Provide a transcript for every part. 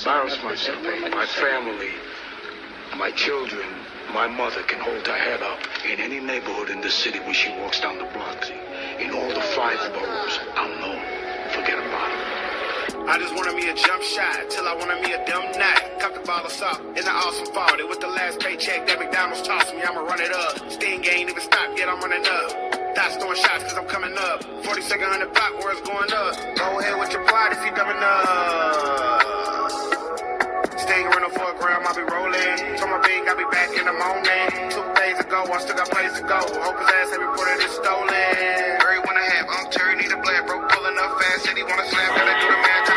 Bounce myself, my family, my children, my mother can hold her head up in any neighborhood in the city when she walks down the block. In all the 5 boroughs, I'm known. Forget about it. I just wanted me a jump shot till I wanted me a dumb knot. Cut the ball of salt in the awesome fall. It was the last paycheck that McDonald's tossed me. I'ma run it up. Sting ain't even stopped yet. I'm running up. Dots throwing shots cause I'm coming up. 42nd 100 block where it's going up. Go ahead with your plot if you dumb enough. Sting running for a gram, I'll be rolling. Told my bean, I'll be back in the morning. 2 days ago, I still got place to go. Hope his ass every reported is stolen. Hurry when I have, I'm Terry, need a blend. Broke pulling up fast, said he wanna slam, gotta do the man time.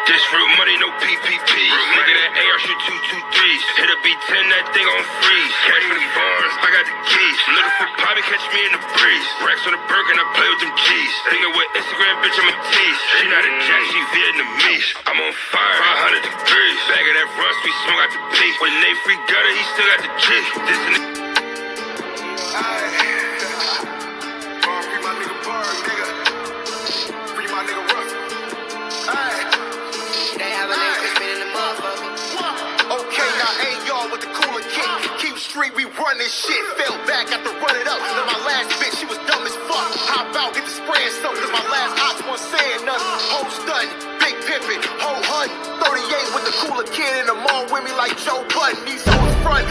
This real money, no PPP. Look at that AR, shoot 223s. Hit a B10, that thing on freeze. Cash for the farms, I got the keys. Looking for Poppy, catch me in the breeze. Racks on the Birkin, I play with them cheese. Thinking with Instagram, bitch, I'm a tease. She not a jack, she Vietnamese. I'm on fire, 500 degrees. Bag of that rust, we smoke out the peak. When they free gutter, he still got the G. This and Free my nigga Bird, nigga. Free my nigga Ruff. They have a nigga spinning the motherfucker. Okay, now hey y'all with the cooler kick. Keep street, we run this shit. Fell back after run it up. Then my last bitch, she was dumb as fuck. Hop out, get the spray and stuff, cause my last ops wasn't saying nothing. Whole stun, big pimpin', whole hun. 38 with the cooler kid in the mall with me like Joe Budden. These hoes front.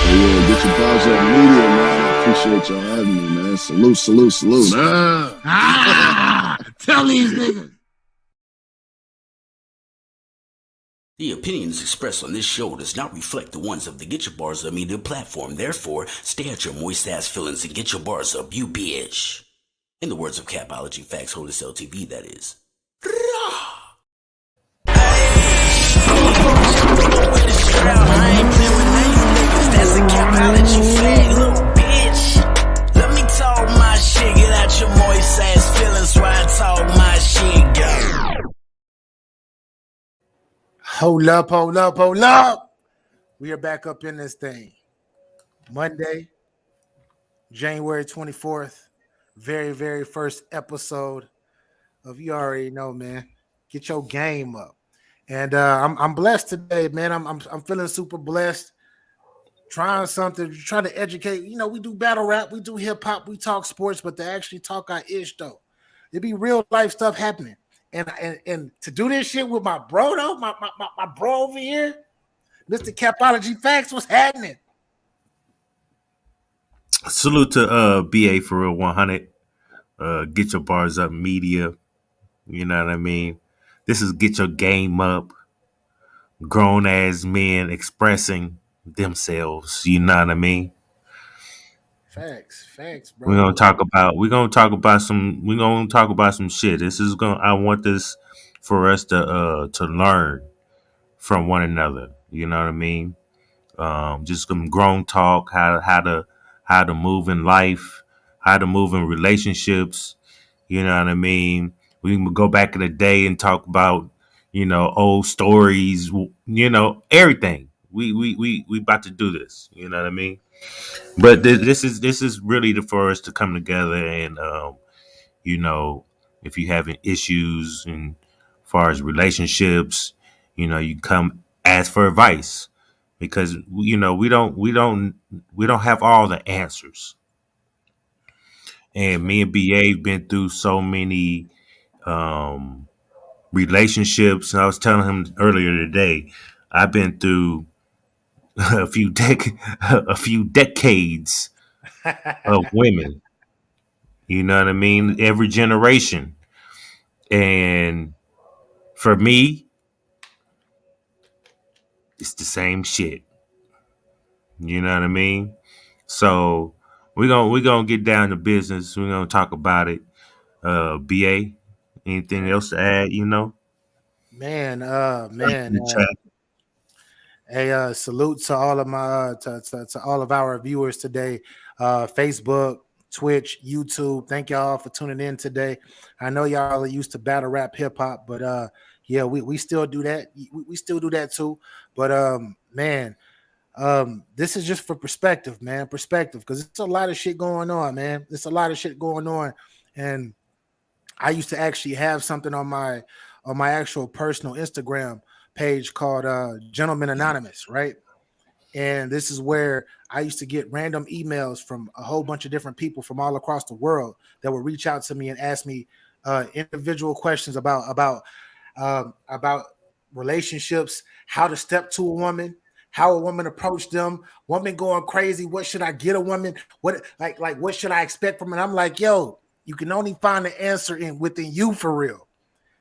Yeah, get your balls up media, man. I appreciate y'all having me, man. Salute. Tell these niggas. The opinions expressed on this show does not reflect the ones of the Get Your Bars Up media platform. Therefore, stay at your moist ass feelings and get your bars up, you bitch. In the words of Capology Facts Holders LTV, that is. I ain't playing with these niggas. That's a Capology flag, little bitch. Let me talk my shit. Get out your moist ass feelings while I talk my shit, go. Hold up. We are back up in this thing. Monday, January 24th. Very, very first episode of You Already Know, man. Get your game up. And I'm blessed today, man. I'm feeling super blessed. Trying something, trying to educate. You know, we do battle rap, we do hip hop, we talk sports, but to actually talk our ish though, it be real life stuff happening. And to do this shit with my bro though, my bro over here, Mr. Capology Facts, what's happening? Salute to BA for real 100. Get your bars up media. You know what I mean? This is Get Your Game Up. Grown ass men expressing themselves. You know what I mean? Facts, bro. We're gonna talk about some shit. This is gonna I want this for us to learn from one another. You know what I mean? Just some grown talk, how to move in life, how to move in relationships. You know what I mean? We can go back in the day and talk about, old stories, everything. We about to do this. You know what I mean? But this is really for us to come together and, if you having issues and far as relationships, you can come ask for advice because, we don't have all the answers. And me and BA been through so many relationships. And I was telling him earlier today, I've been through a few decades of women. You know what I mean? Every generation. And for me, it's the same shit. You know what I mean? So we're gonna get down to business. We're gonna talk about it. BA, anything else to add, Man, In the chat. hey, salute to all of my to all of our viewers today. Facebook, Twitch, YouTube. Thank y'all for tuning in today. I know y'all are used to battle rap hip hop, but yeah, we still do that. We still do that too. But man, this is just for perspective, man. Perspective, because it's a lot of shit going on, man. It's a lot of shit going on, and I used to actually have something on my actual personal Instagram page called Gentleman Anonymous, right? And this is where I used to get random emails from a whole bunch of different people from all across the world that would reach out to me and ask me individual questions about relationships, how to step to a woman, how a woman approach them, woman going crazy. What should I get a woman? What like what should I expect from it? I'm like, yo, you can only find the answer in within you for real.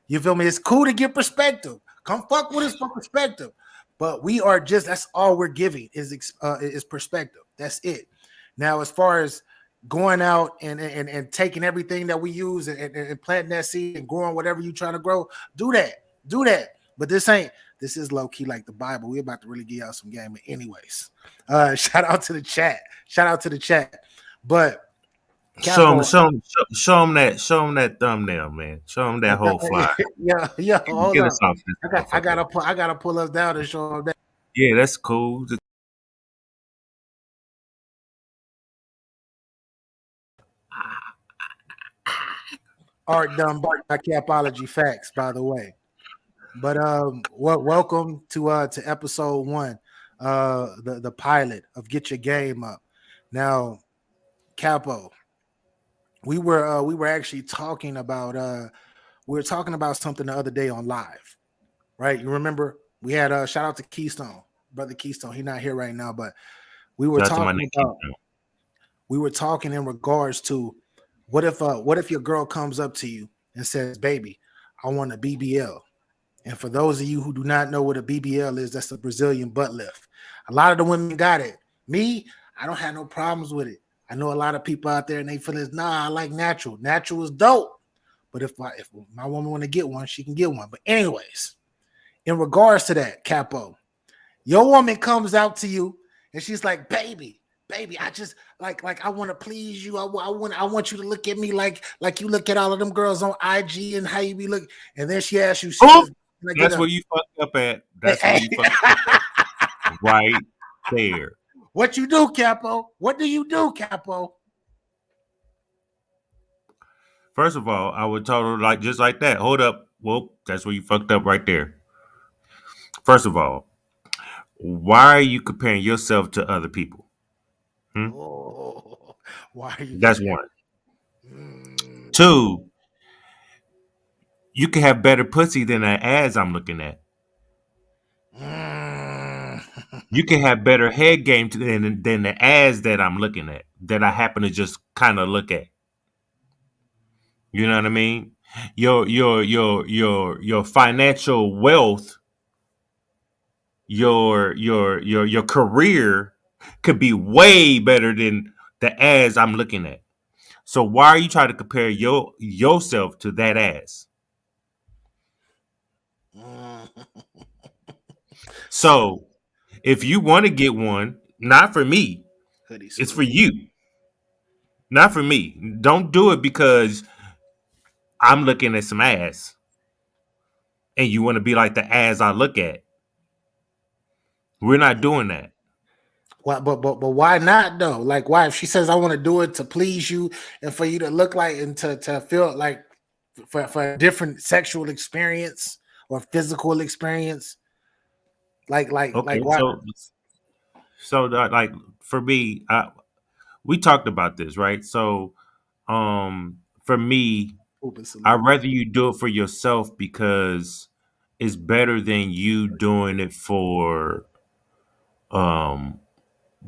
You feel me? It's cool to get perspective. Come fuck with us for perspective. But we are just that's all we're giving is perspective. That's it. Now, as far as going out and taking everything that we use and planting that seed and growing whatever you're trying to grow, do that. Do that. But this is low key like the Bible. We're about to really give y'all some game. Anyways, shout out to the chat. Shout out to the chat. But Capo, Show him that thumbnail, man. Show him that whole flyer. yeah, hold Get up. us off this. I gotta pull us down and show them that. Yeah, that's cool. Art done by Capology Facts, by the way. But welcome to episode 1, the pilot of Get Your Game Up. Now, Capo, we were actually talking about something the other day on live, right? You remember we had shout out to Keystone, brother Keystone. He's not here right now, but we were Shout out to my talking nigga. about we were talking in regards to what if your girl comes up to you and says, "Baby, I want a BBL." And for those of you who do not know what a BBL is, that's a Brazilian butt lift. A lot of the women got it. Me, I don't have no problems with it. I know a lot of people out there and they feel this. Nah, I like natural. Natural is dope. But if my woman want to get one, she can get one. But anyways, in regards to that, Capo, your woman comes out to you and she's like, baby, I just like I want to please you. I want you to look at me like you look at all of them girls on IG and how you be looking. And then she asks you, she says, "Can I get That's a-" where you fucked up at. That's where you fucked up at. Right there. What you do, Capo? What do you do, Capo? First of all, I would tell her like just like that. Hold up. Well, that's where you fucked up right there. First of all, why are you comparing yourself to other people? Oh, why are you That's comparing? one. Two, you can have better pussy than the ass I'm looking at. You can have better head game than the ass that I'm looking at, that I happen to just kind of look at. You know what I mean? Your financial wealth, your career could be way better than the ass I'm looking at. So why are you trying to compare yourself to that ass? So if you want to get one, not for me, Hoodie it's for sweet. you, not for me. Don't do it because I'm looking at some ass and you want to be like the ass I look at. We're not doing that. Why, but why not though? Like, why if she says I want to do it to please you and for you to look like and to feel like for a different sexual experience or physical experience, Okay, why? like for me, we talked about this, right? So, for me, Open salute. I'd rather you do it for yourself because it's better than you doing it for um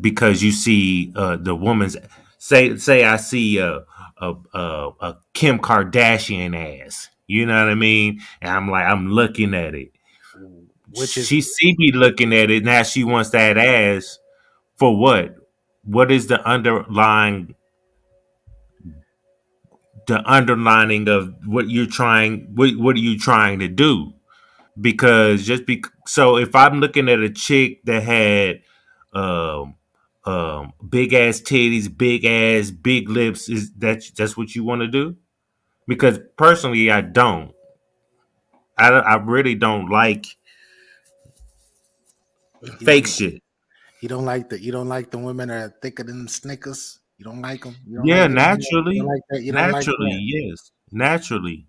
because you see the woman's say I see a Kim Kardashian ass. You know what I mean? And I'm looking at it. Which is She see me looking at it. Now she wants that ass for what? What is the underlining of what you're trying? What are you trying to do? Because so if I'm looking at a chick that had um big ass titties, big ass, big lips, is that's what you want to do? Because personally, I don't. I really don't like you fake don't shit. you don't like the women that are thicker than Snickers. You don't like them. You don't Yeah, like them. You don't naturally. like that. You don't like Naturally, that. yes. Naturally.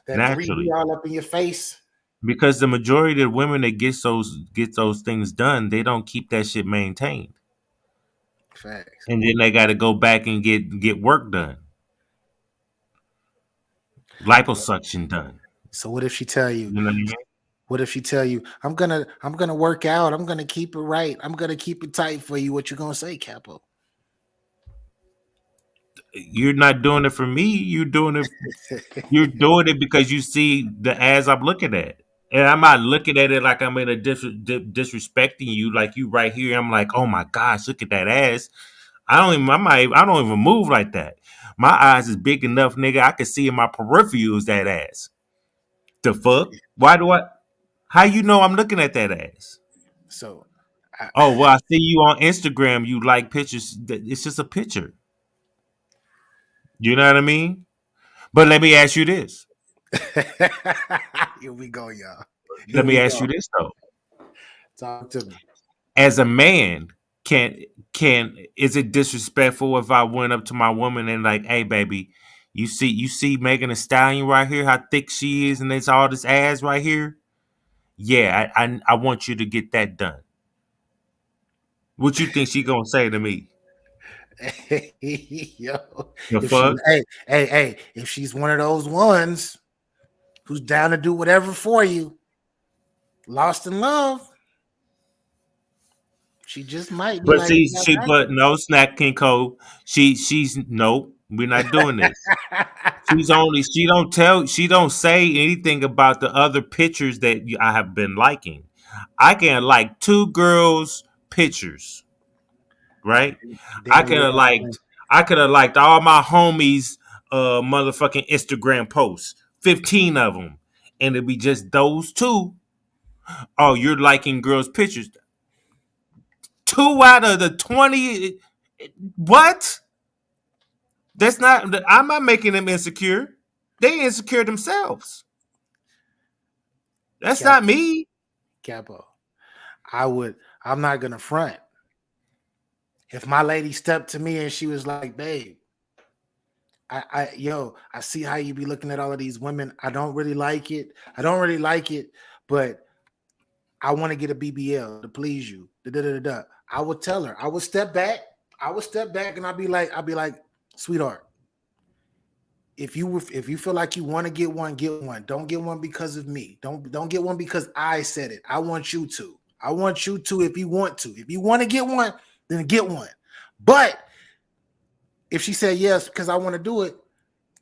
That 3D Naturally. all up in your face. Because the majority of the women that get those things done, they don't keep that shit maintained. Facts. And then they gotta go back and get work done. Liposuction done. So what if she tell you? You know what I mean? What if she tell you, I'm gonna work out. I'm gonna keep it right. I'm gonna keep it tight for you. What you gonna say, Capo? You're not doing it for me. You're doing it because you see the ass I'm looking at. And I'm not looking at it like I'm in a disrespecting you, like you right here. I'm like, oh my gosh, look at that ass. I don't even move like that. My eyes is big enough, nigga. I can see in my peripherals that ass. The fuck? Why do I? How you know I'm looking at that ass? So, Oh well, I see you on Instagram. You like pictures. It's just a picture. You know what I mean? But let me ask you this. here we go, y'all. Here Let me we ask go. you this though. Talk to me. As a man, can is it disrespectful if I went up to my woman and like, hey baby, you see Megan Thee Stallion right here, how thick she is, and it's all this ass right here? Yeah, I want you to get that done. What you think she gonna say to me? Yo, The if she, fuck? hey, if she's one of those ones who's down to do whatever for you, lost in love, she just might be But like, see, "Yeah, she I got but no Snack King Cole. She's nope. We're not doing this. She don't say anything about the other pictures that I have been liking. I can like two girls' pictures, right? I Then could you have liked I could have liked all my homies' motherfucking Instagram posts, 15 of them, and it'd be just those two. Oh, you're liking girls' pictures. Two out of the 20. What? That's not. I'm not making them insecure. They insecure themselves. That's Cap, not me. Capo. I would. I'm not gonna front. If my lady stepped to me and she was like, "Babe, I see how you be looking at all of these women. I don't really like it. I don't really like it, but I want to get a BBL to please you." Da, da, da, da, da. I would tell her. I would step back. And I'd be like, sweetheart, if you feel like you want to get one, get one. Don't get one because of me. Don't get one because I said it. I want you to. I want you to if you want to. If you want to get one, then get one. But if she said yes because I want to do it,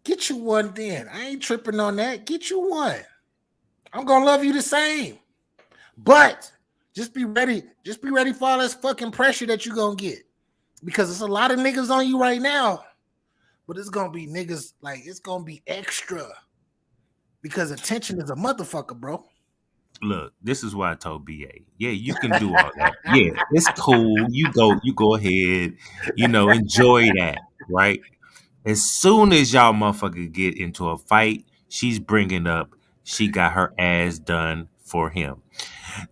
get you one then. I ain't tripping on that. Get you one. I'm gonna love you the same. But just be ready. Just be ready for all this fucking pressure that you're gonna get. Because it's a lot of niggas on you right now. But it's gonna be niggas like it's gonna be extra. Because attention is a motherfucker, bro. Look, this is why I told BA. Yeah, you can do all that. Yeah, it's cool. You go ahead. Enjoy that, right? As soon as y'all motherfucker get into a fight, she's bringing up she got her ass done for him.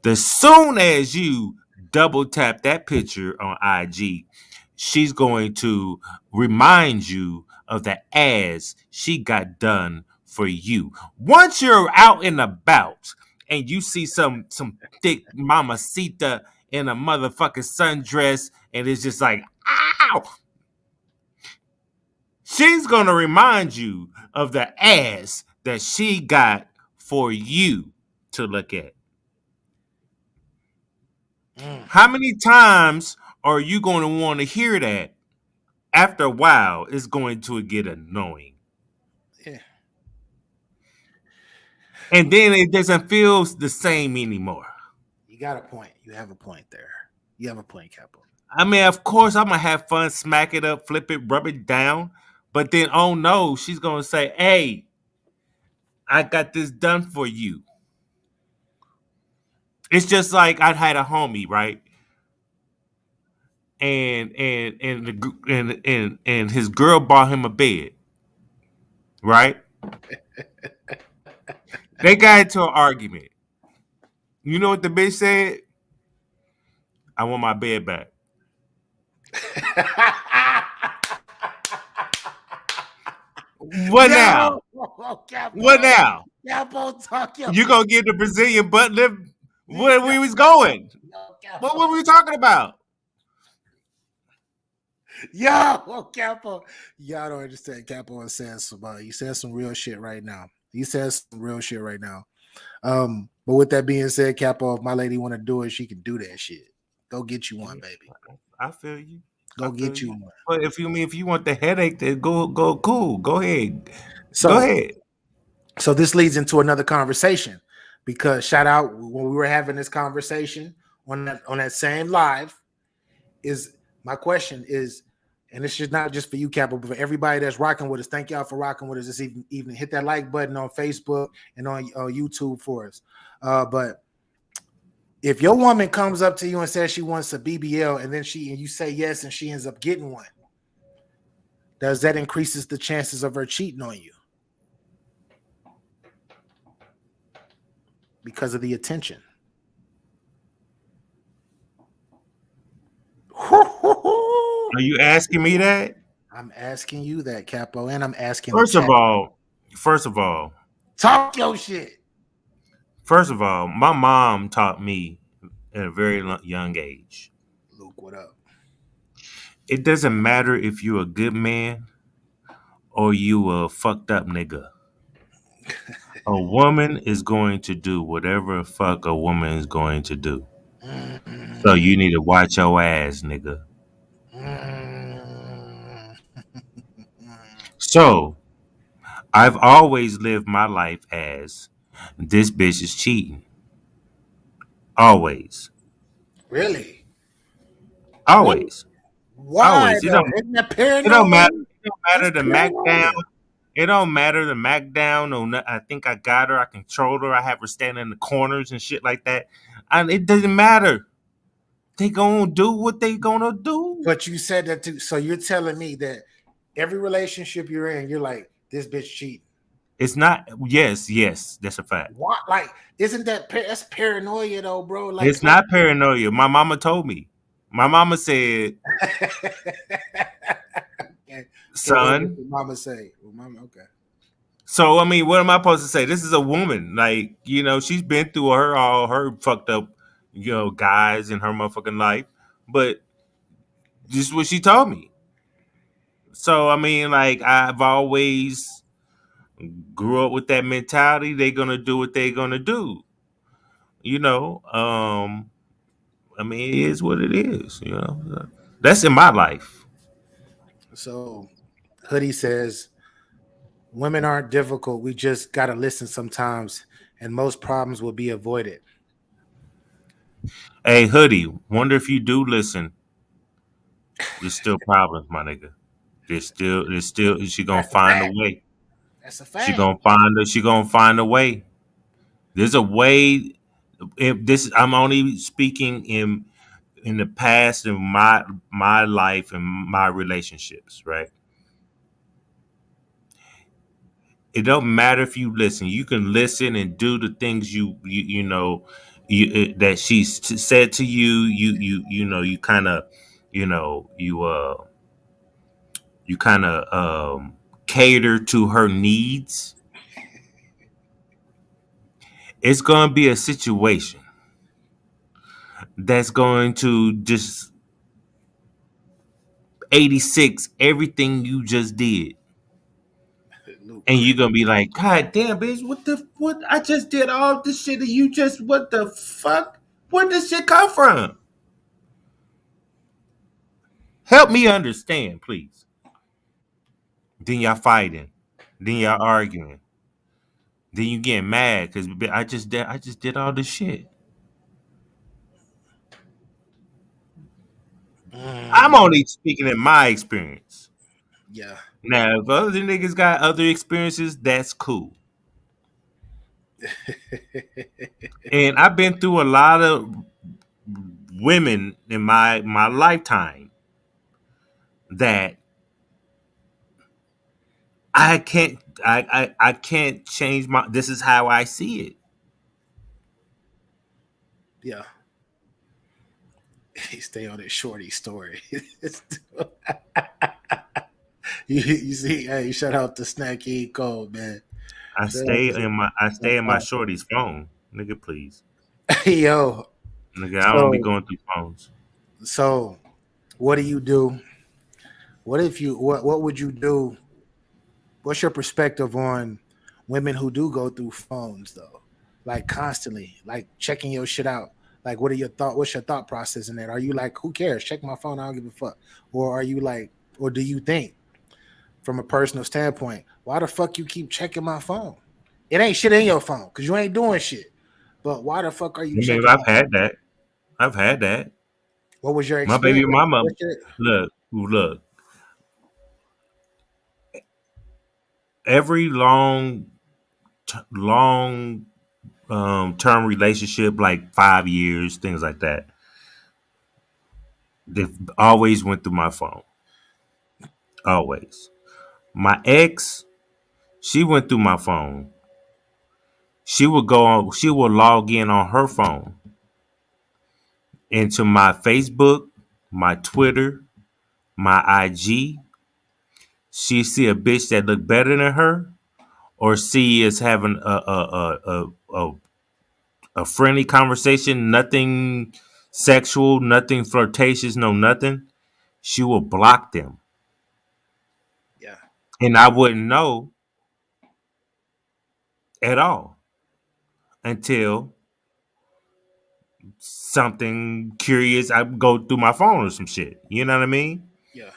The soon as you double tap that picture on IG, she's going to remind you of the ass she got done for you. Once you're out and about and you see some thick mamacita in a motherfucking sundress and it's just like, ow! She's gonna remind you of the ass that she got for you to look at. How many times are you going to want to hear that? After a while, it's going to get annoying. Yeah. And then it doesn't feel the same anymore. You got a point. You have a point there. You have a point, Capo. I mean, of course, I'm going to have fun, smack it up, flip it, rub it down. But then, oh no, she's going to say, hey, I got this done for you. It's just like I had a homie, right? And his girl bought him a bed, right? They got into an argument. You know what the bitch said? I want my bed back. What now? Yo, What Capo. now? Capo, talk your You shit. gonna get the Brazilian butt lift? Where Yo, we was going? What Capo. were we talking about? Yo, Capo. Y'all don't understand. Capo is saying some. He says some real shit right now. He says some real shit right now. But with that being said, Capo, if my lady want to do it, she can do that shit. Go get you one, baby. I feel you. I Go feel get you you. one. But if you want the headache, then go cool. Go ahead. Go So, ahead. so this leads into another conversation because shout out when we were having this conversation on that same live is my question is, and this is not just for you, Capo, but for everybody that's rocking with us. Thank y'all for rocking with us this evening. Hit that like button on Facebook and on YouTube for us. But if your woman comes up to you and says she wants a BBL, and then you say yes, and she ends up getting one, does that increases the chances of her cheating on you because of the attention? Are you asking me that? I'm asking you that, Capo, and I'm asking the First of chat. all, first of all, Talk your shit. first of all, my mom taught me at a very young age. Luke, what up? It doesn't matter if you're a good man or you a fucked up nigga. A woman is going to do whatever the fuck a woman is going to do. So Mm, you need to watch your ass, nigga. mm, So I've always lived my life as this bitch is cheating. Always. really? Really? Always. Why Always. though? Isn't that It don't paranoia? matter. It don't matter That's the Mac down. paranoia. It don't matter the Mac down. Or I think I got her. I control her. I have her standing in the corners and shit like that. And it doesn't matter. They gonna do what they gonna do. But you said that too. So you're telling me that every relationship you're in, you're like, this bitch cheating. It's not. Yes, that's a fact. What? Like, isn't that's paranoia though, bro? It's Like. not paranoia. My mama told me. My mama said, Okay. So what did "Son." your mama say? Well, mama, okay. So I mean, what am I supposed to say? This is a woman. Like, she's been through all her fucked up, guys in her motherfucking life. But this is what she told me. So I mean, like, I've always grew up with that mentality. They're gonna do what they're gonna do. You know. I mean, it is what it is. That's in my life. So Hoodie says women aren't difficult. We just gotta listen sometimes, and most problems will be avoided. Hey, Hoodie, wonder if you do listen. There's still problems, my nigga. There's still. She gonna That's a find a fact. way. That's a She fact. gonna find. She gonna find a way. There's a way. If this, I'm only speaking in the past in my life and my relationships. Right. It don't matter if you listen. You can listen and do the things that she said to you. You kind of, you kind of cater to her needs. It's going to be a situation that's going to just 86 everything you just did. Luke, And you're crazy. going to be like, God damn, bitch, what? I just did all this shit and you just, what the fuck? Where did this shit come from? Help me understand, please. Then y'all fighting. Then y'all arguing. Then you getting mad because I just did all this shit. I'm Mm, only speaking in my experience. yeah. Now, if other niggas got other experiences, that's cool. And I've been through a lot of women in my lifetime that I can't I can't change my. This is how I see it. Yeah. He stay on his shorty story. You see, hey, shout out to Snacky Cole, man. Shout out to I stay in my shorty's phone. Nigga, please. yo. Nigga, I don't be So going through phones. so what do you do? What would you do? What's your perspective on women who do go through phones though? Like constantly, like checking your shit out. Like what's your thought process in that? Are you like, who cares? Check my phone, I don't give a fuck. Or are you like, or do you think from a personal standpoint, why the fuck you keep checking my phone? It ain't shit in your phone because you ain't doing shit. But why the fuck are you I mean, checking my I've phone? had that. I've had that. What was your My baby experience? mama, What's your look, every long term relationship, like 5 years, things like that, they always went through my phone. Always. My ex, she went through my phone. She would log in on her phone into my Facebook, my Twitter, my IG. She see a bitch that look better than her, or see us having a friendly conversation, nothing sexual, nothing flirtatious, no nothing. She will block them, yeah, and I wouldn't know at all until something curious. I go through my phone or some shit. You know what I mean? yeah,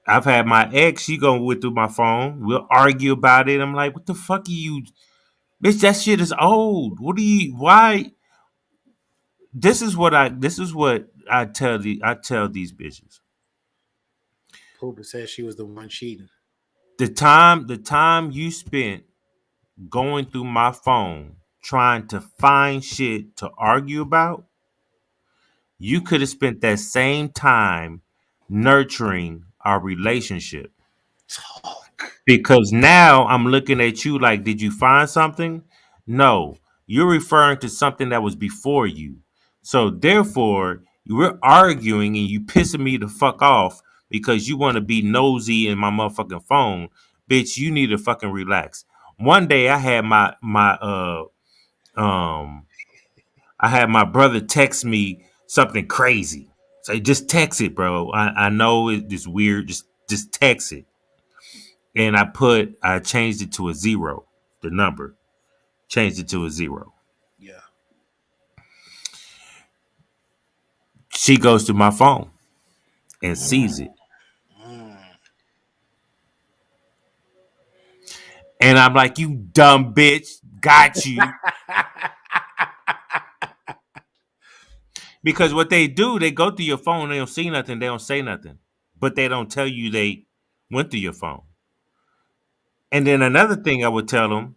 I've had my ex. She go with through my phone. We'll argue about it. I'm like, what the fuck are you, bitch? That shit is old. What do you? Why? This is what I tell these bitches. Poopa said she was the one cheating. The time you spent going through my phone trying to find shit to argue about, you could have spent that same time nurturing our relationship. Talk. Because now I'm looking at you like, did you find something? No, you're referring to something that was before you. So therefore, we're arguing and you pissing me the fuck off because you want to be nosy in my motherfucking phone. Bitch, you need to fucking relax. One day um I had my brother text me something crazy. Say, just text it, bro. I know it's weird. Just text it. And I changed it to a zero, the number. Changed it to a zero. Yeah. She goes to my phone and Mm, sees it. mm. And I'm like, you dumb bitch, got you. Because what they do, they go through your phone, they don't see nothing, they don't say nothing. But they don't tell you they went through your phone. And then another thing I would tell them,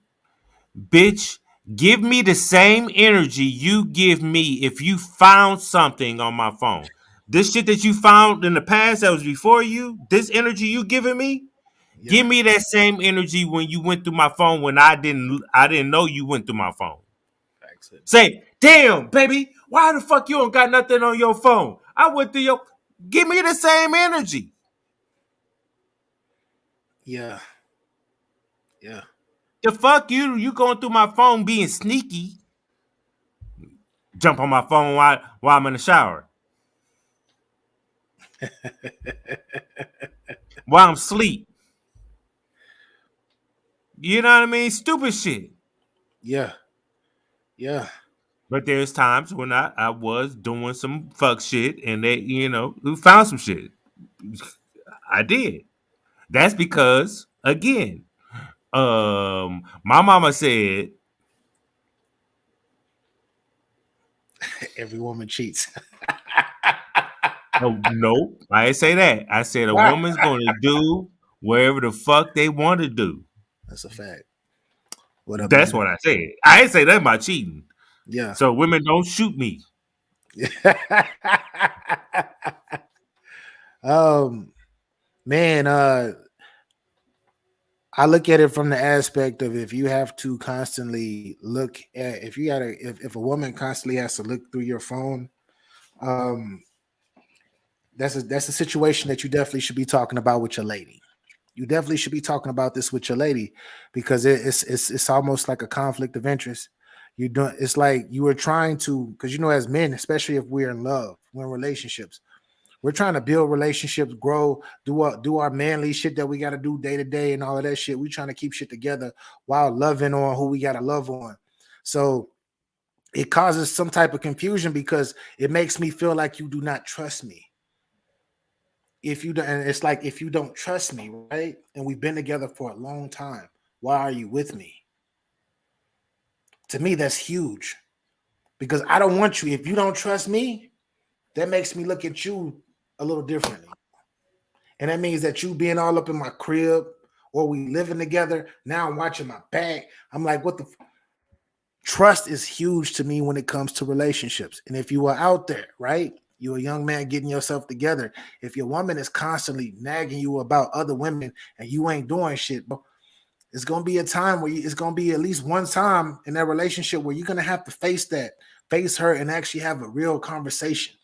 bitch, give me the same energy you give me if you found something on my phone. This shit that you found in the past that was before you, this energy you giving me, Yeah. give me that same energy when you went through my phone when I didn't know you went through my phone. Facts it. Say, damn, baby, why the fuck you don't got nothing on your phone? I went through your give me the same energy. Yeah. Yeah. The fuck you going through my phone being sneaky, jump on my phone while I'm in the shower. While I'm asleep. You know what I mean? Stupid shit. Yeah. Yeah. But there's times when I was doing some fuck shit and they, found some shit. I did. That's because, again, my mama said, Every woman cheats. oh, no, I didn't say that. I said a woman's going to do wherever the fuck they want to do. That's a fact. What up, That's man? what I said. I didn't say that about cheating. Yeah. So women don't shoot me. um, man, I look at it from the aspect of if you have to constantly look at if a woman constantly has to look through your phone, um, that's a situation that you definitely should be talking about with your lady. You definitely should be talking about this with your lady because it's almost like a conflict of interest. You doing it's like you were trying to because as men, especially if we're in love, we're in relationships, we're trying to build relationships, grow, do our manly shit that we got to do day to day and all of that shit. We trying to keep shit together while loving on who we got to love on. So it causes some type of confusion because it makes me feel like you do not trust me. If you don't, and it's like if you don't trust me, right? And we've been together for a long time, why are you with me? To me, that's huge because I don't want you. If you don't trust me, that makes me look at you a little differently. And that means that you being all up in my crib or we living together. Now I'm watching my back. I'm like, what the trust is huge to me when it comes to relationships. And if you are out there, right? You're a young man getting yourself together. If your woman is constantly nagging you about other women and you ain't doing shit, but it's gonna be a time where it's gonna be at least one time in that relationship where you're gonna have to face her, and actually have a real conversation.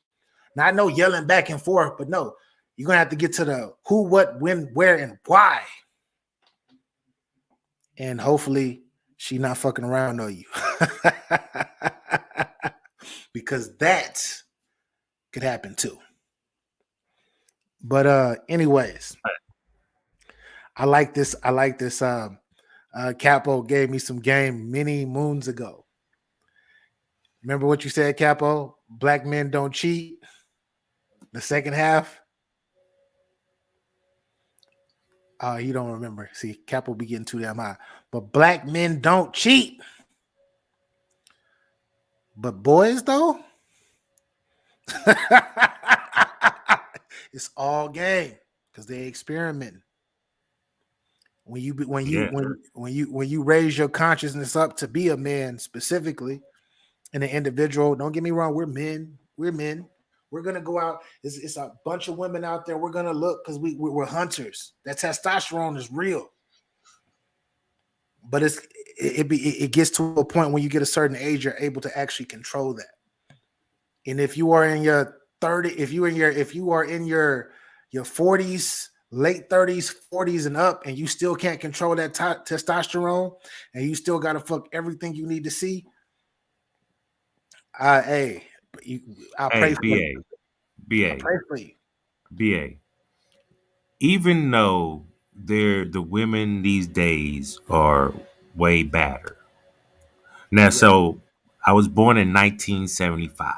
Not no yelling back and forth, but no, you're gonna have to get to the who, what, when, where, and why. And hopefully she not fucking around on you. Because that could happen too. But anyways, I like this. Capo gave me some game many moons ago. Remember what you said, Capo? Black men don't cheat. The second half. You don't remember. See, Capo be getting too damn high. But black men don't cheat. But boys, though, it's all game because they experimenting. When Yeah. you raise your consciousness up to be a man specifically, and an individual. Don't get me wrong, we're men. We're men. We're gonna go out. It's a bunch of women out there. We're gonna look because we're hunters. That testosterone is real. But it gets to a point when you get a certain age, you're able to actually control that. And if you are in your 30, if you are in your 40s, late 30s, 40s and up, and you still can't control that testosterone, and you still gotta fuck everything you need to see. Hey, I'll pray Hey, for you. BA, BA, I'll pray for you. BA. Even though the women these days are way better. Now, Yeah. so I was born in 1975.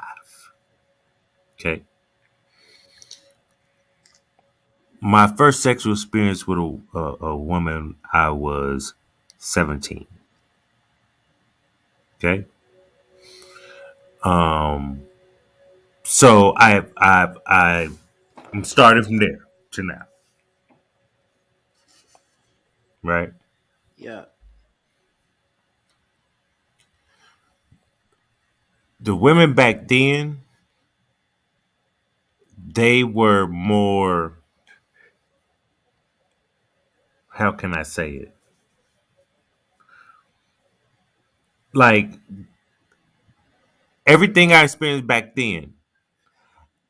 Okay. My first sexual experience with a woman, I was 17. Okay. Um. So I'm starting from there to now. Right. Yeah. The women back then, they were more. How can I say it? Like everything I experienced back then,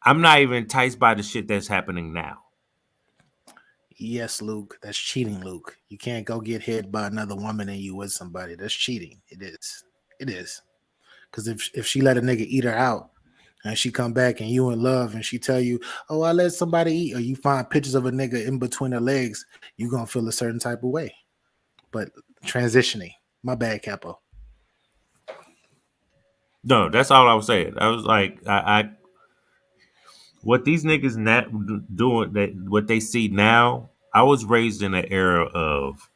I'm not even enticed by the shit that's happening now. Yes, Luke. That's cheating, Luke. You can't go get hit by another woman and you with somebody. That's cheating. It is. It is. Because if she let a nigga eat her out and she come back and you in love and she tell you, oh, I let somebody eat, or you find pictures of a nigga in between her legs, you gonna feel a certain type of way. But transitioning. My bad, Capo. No, that's all I was saying. I was like, I what these niggas not doing that what they see now. I was raised in an era of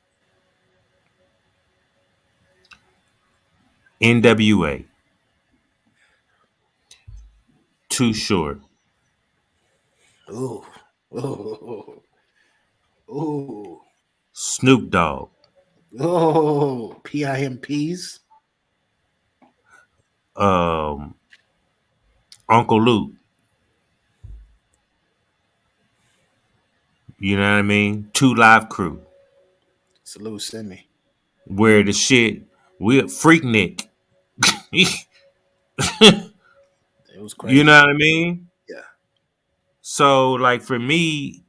NWA, Too Short, Ooh. Ooh. Ooh. Snoop Dogg, Oh, PIMPs. um, Uncle Luke. You know what I mean? Two Live Crew, Salute, send me. where the shit we Freaknik. You It was know crazy. what I mean? Yeah. So like for me,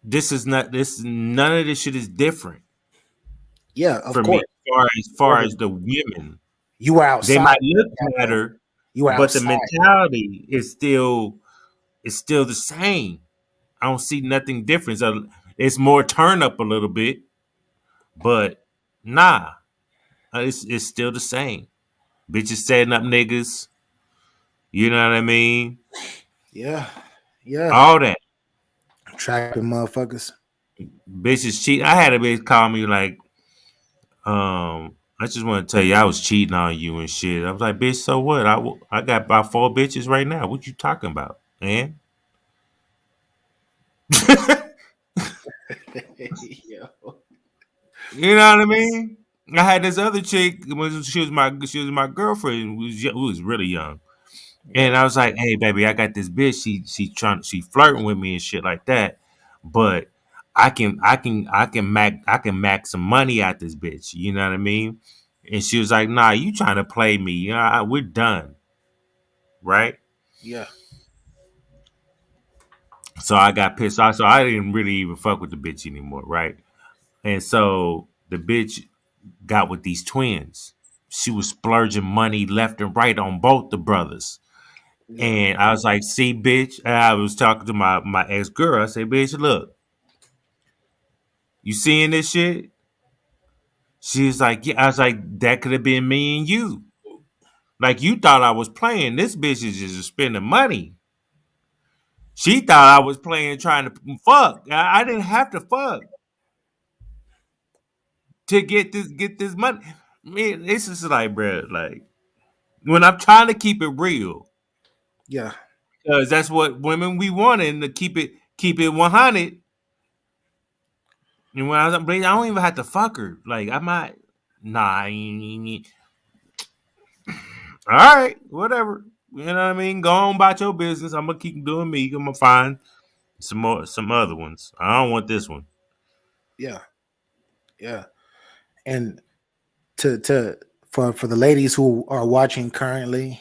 this is not this. None of this shit is different Yeah, of for me. course. As far as the women, You were they outside might look that though. better, You were but the outside. mentality is still the same. I don't see nothing different. So it's more turn up a little bit, but nah, it's still the same. Bitches setting up niggas. You know what I mean? Yeah. Yeah. All that. Trapping motherfuckers. Bitches cheat. I had a bitch call me like, I just want to tell you I was cheating on you and shit. I was like, bitch, so what? I got about 4 bitches right now. What you talking about, man? Yo. You know what I mean? I had this other chick. She was my girlfriend. Who was really young. Yeah. And I was like, "Hey, baby, I got this bitch. She flirting with me and shit like that. But I can mac some money out this bitch. You know what I mean?" And she was like, "Nah, you trying to play me? We're done, right?" Yeah. So I got pissed off. So I didn't really even fuck with the bitch anymore, right? And so the bitch got with these twins. She was splurging money left and right on both the brothers. Yeah. And I was like, see, bitch. And I was talking to my ex girl. I said, bitch, look, you seeing this shit? She was like, yeah. I was like, that could have been me and you. Like, you thought I was playing. This bitch is just spending money. She thought I was playing, trying to fuck. I didn't have to fuck to get this money. Man, this is like, bro, like when I'm trying to keep it real, Yeah. because that's what women we want, and to keep it 100. And when I was, I don't even have to fuck her. Like I might, nah. All right, whatever. You know what I mean? Go on about your business. I'm gonna keep doing me. I'm gonna find some other ones. I don't want this one. Yeah. Yeah. And to for the ladies who are watching currently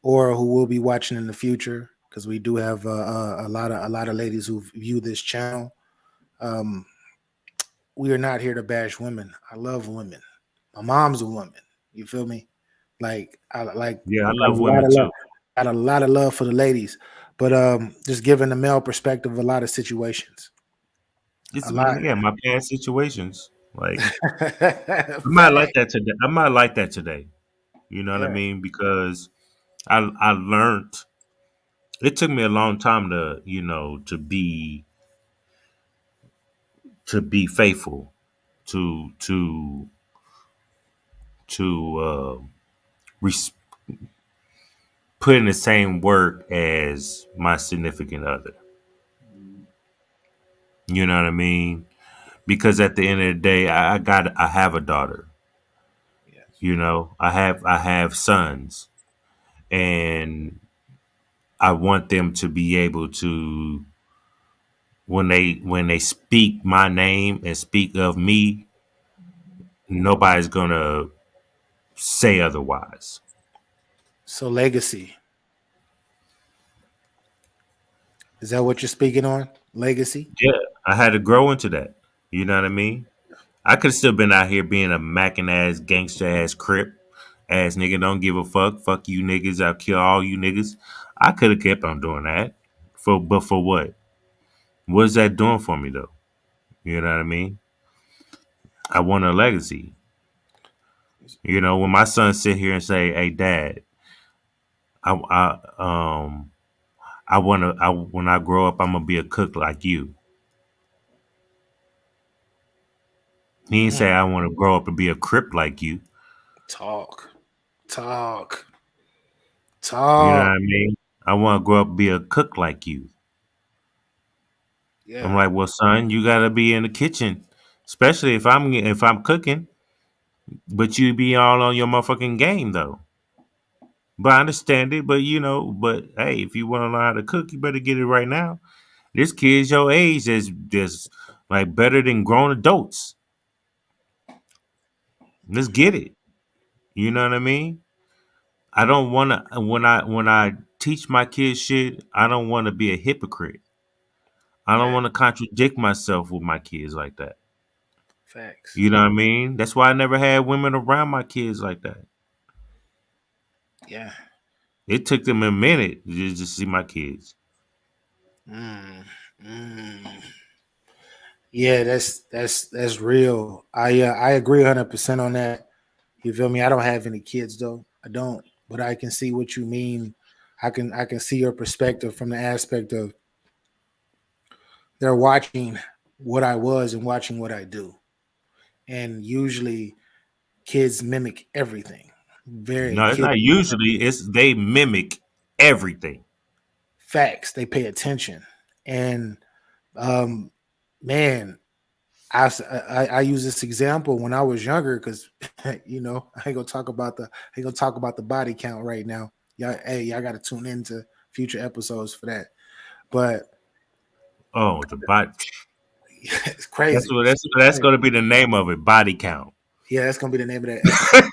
or who will be watching in the future, because we do have a lot of ladies who view this channel. Um, we are not here to bash women. I love women. My mom's a woman. You feel me? Like I like Yeah, I got a love lot women of love. too. Got a lot of love for the ladies, but just giving the male perspective of a lot of situations. It's A lot. yeah, my past situations. Like I might like Fact. that today. I might like that today. You know what I Yeah. mean? Because I learned. It took me a long time to be faithful to res- put in the same work as my significant other. You know what I mean? Because at the end of the day, I have a daughter. Yes. I have sons, and I want them to be able to when they speak my name and speak of me, nobody's gonna say otherwise. So legacy. Is that what you're speaking on? Legacy? Yeah, I had to grow into that. You know what I mean? I could have still been out here being a macking ass, gangster ass, crip ass nigga. Don't give a fuck. Fuck you niggas. I'll kill all you niggas. I could have kept on doing that. But for what? What's that doing for me though? You know what I mean? I want a legacy. When my son sit here and say, "Hey, Dad, I I wanna, when I grow up, I'm gonna be a cook like you." He didn't Mm. say I want to grow up and be a crip like you. Talk. Talk. You know what Talk. I mean? I want to grow up and be a cook like you. I'm Yeah. like, well, son, you gotta be in the kitchen, especially if I'm cooking. But you be all on your motherfucking game though. But I understand it. But hey, if you want to learn how to cook, you better get it right now. This kid's your age is just like better than grown adults. Let's get it. You know what I mean? I don't want to when I teach my kids shit. I don't want to be a hypocrite. I don't want to contradict myself with my kids like that. Facts. You know what I mean? That's why I never had women around my kids like that. Yeah. It took them a minute to just see my kids. Mm, mm. Yeah, that's real. I agree 100% on that. You feel me? I don't have any kids though. I don't, but I can see what you mean. I can see your perspective from the aspect of they're watching what I was and watching what I do. And usually kids mimic everything. Very No, it's kids not usually. It's they mimic everything. facts. They pay attention. And um man, I use this example when I was younger because I ain't gonna talk about the body count right now. Y'all got to tune into future episodes for that. But Oh, the body. it's crazy. That's going to be the name of it. Body count. Yeah, that's gonna be the name of that episode.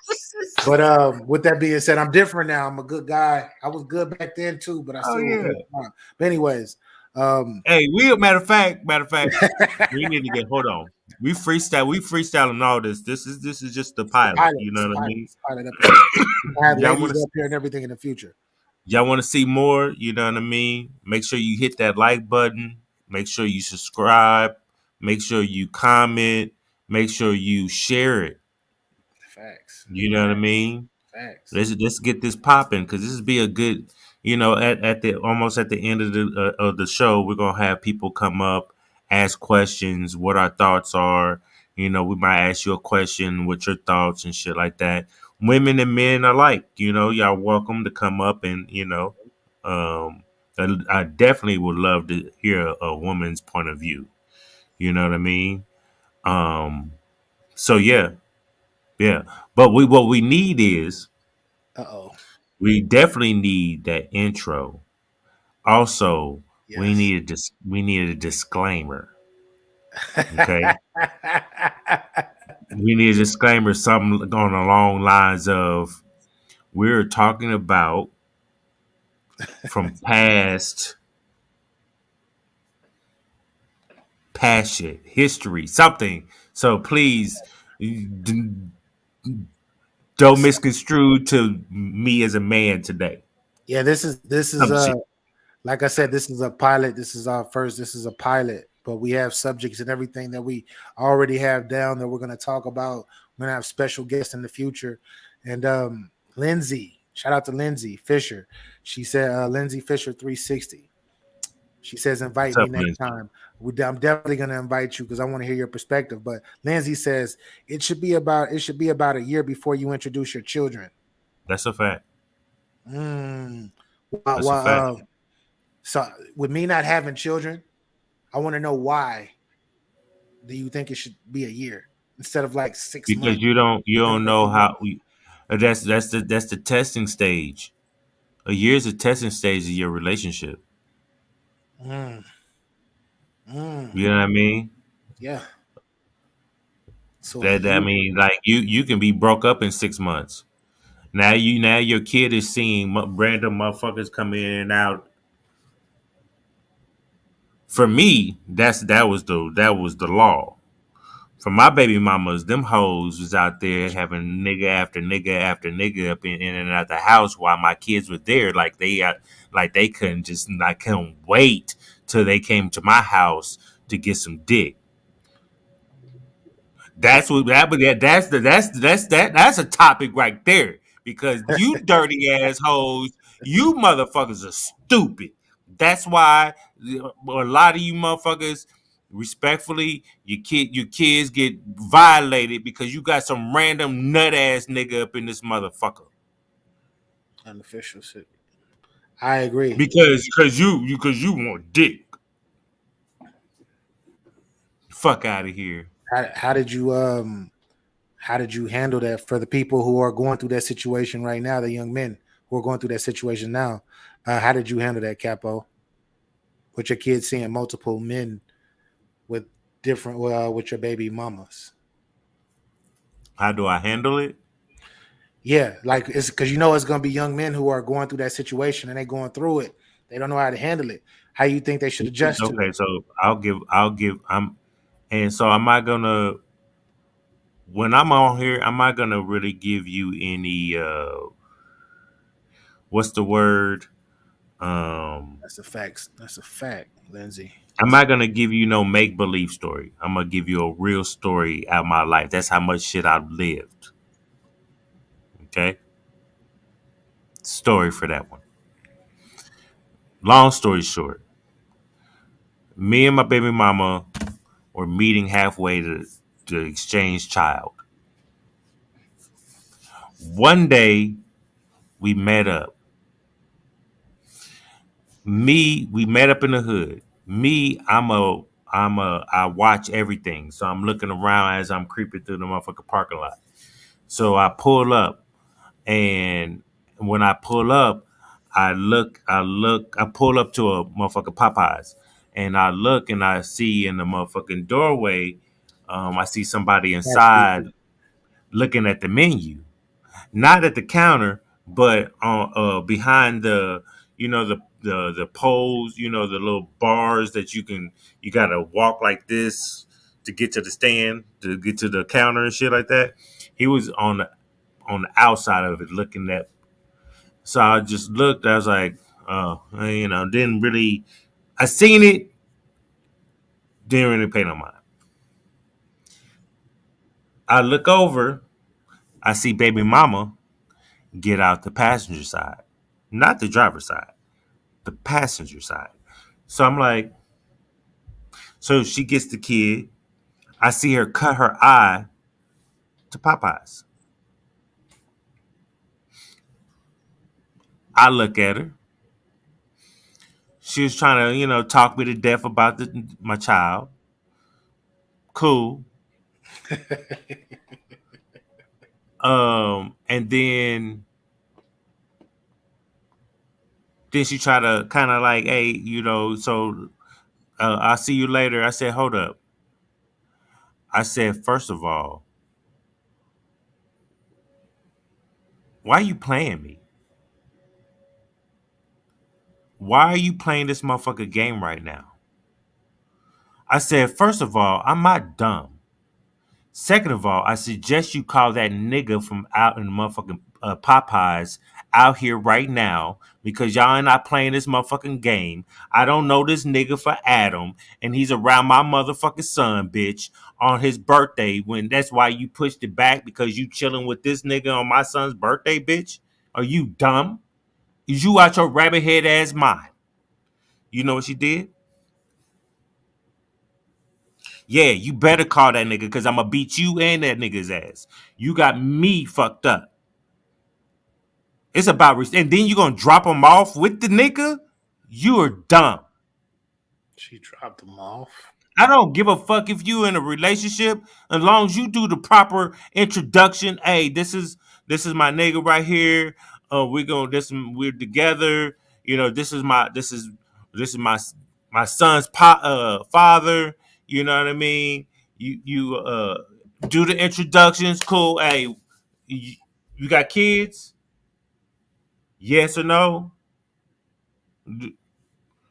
But with that being said, I'm different now. I'm a good guy. I was good back then too, but I Oh still was yeah. good. But anyways, Hey, matter of fact, we need to get. Hold on. We freestyle. We freestyling all this. This is just the it's the pilot. pilot. You It's know the what I pilot. mean? It's the pilot episode. We can have Y'all want ladies to up here and everything in the future. y'all want to see more? You know what I mean? Make sure you hit that like button. Make sure you subscribe. Make sure you comment. Make sure you share it. Facts. You know what I mean? Facts. Let's get this popping because this would be a good, at the almost at the end of the show, we're gonna have people come up, ask questions, what our thoughts are. We might ask you a question, what your thoughts and shit like that. Women and men alike, y'all welcome to come up and um, I definitely would love to hear a woman's point of view. You know what I mean? Um, so yeah, yeah. But what we need is Uh-oh. we definitely need that intro. Also, Yes. we need a disclaimer. Okay, we need a disclaimer, something on the long lines of we're talking about from passion, history, something. So please d- don't misconstrue to me as a man today. Yeah, this is Some shit. like I said, this is a pilot. This is a pilot, but we have subjects and everything that we already have down that we're going to talk about. We're going to have special guests in the future. And Lindsay, shout out to Lindsay Fisher. She said Lindsay Fisher 360. She says invite What's me up, next Lindsay? time. I'm definitely going to invite you because I want to hear your perspective. But Lindsay says it should be about a year before you introduce your children. That's a fact. Mm. That's a fact. So with me not having children, I want to know why do you think it should be a year instead of like six Because months? you don't know how we. That's the testing stage. A year is a testing stage of your relationship. Mm, mm, You know what I mean? yeah. So a That I year. mean, like you can be broke up in 6 months. Now your kid is seeing random motherfuckers come in and out. For me, that was the law. For my baby mamas, them hoes was out there having nigga after nigga after nigga up in and out the house while my kids were there. Like they couldn't just like couldn't wait till they came to my house to get some dick. That's what that but that's a topic right there. Because you dirty assholes, you motherfuckers are stupid. That's why a lot of you motherfuckers, respectfully, your kids get violated because you got some random nut ass nigga up in this motherfucker. Unofficial shit. I agree. Because you want dick. Fuck out of here. How did you handle that for the people who are going through that situation right now, the young men who are going through that situation now? How did you handle that, Capo? With your kids seeing multiple men with different with your baby mamas. How do I handle it? Yeah, like it's because it's gonna be young men who are going through that situation and they going through it. They don't know how to handle it. How you think they should adjust to Okay, it? so and so am I gonna when I'm on here, am I gonna really give you any what's the word? That's a fact. That's a fact, Lindsay. I'm not gonna give you no make believe story. I'm gonna give you a real story out of my life. That's how much shit I've lived. Okay? Story for that one. Long story short, me and my baby mama were meeting halfway to exchange child. One day we met up. We met up in the hood. I watch everything. So I'm looking around as I'm creeping through the motherfucking parking lot. So I pull up, and when I pull up, I pull up to a motherfucking Popeyes, and I look and I see in the motherfucking doorway, I see somebody That's inside stupid. looking at the menu, not at the counter, but on behind the the poles, the little bars that you gotta walk like this to get to the stand to get to the counter and shit like that. He was on the outside of it looking at. So I just looked. I was like, oh, didn't really. I seen it, didn't really pay no mind. I look over. I see baby mama get out the passenger side, not the driver's side, the passenger side. So I'm like, so she gets the kid. I see her cut her eye to Popeyes. I look at her. She was trying to, talk me to death about my child. Cool. And then she tried to kind of like, hey, so I'll see you later. I said, hold up. I said, first of all, why are you playing me? Why are you playing this motherfucker game right now? I said, first of all, I'm not dumb. Second of all, I suggest you call that nigga from out in the motherfucking Popeyes out here right now because y'all ain't not playing this motherfucking game. I don't know this nigga for Adam, and he's around my motherfucking son, bitch, on his birthday. When that's why you pushed it back because you chilling with this nigga on my son's birthday, bitch. Are you dumb? Is you out your rabbit head ass mind? You know what she did? Yeah, you better call that nigga because I'm gonna beat you and that nigga's ass. You got me fucked up. It's about and then you gonna drop him off with the nigga? You are dumb. She dropped them off. I don't give a fuck if you in a relationship as long as you do the proper introduction. Hey, this is my nigga right here. We're together. This is my son's father. You know what I mean? You do the introductions. Cool. Hey, you got kids? Yes or no?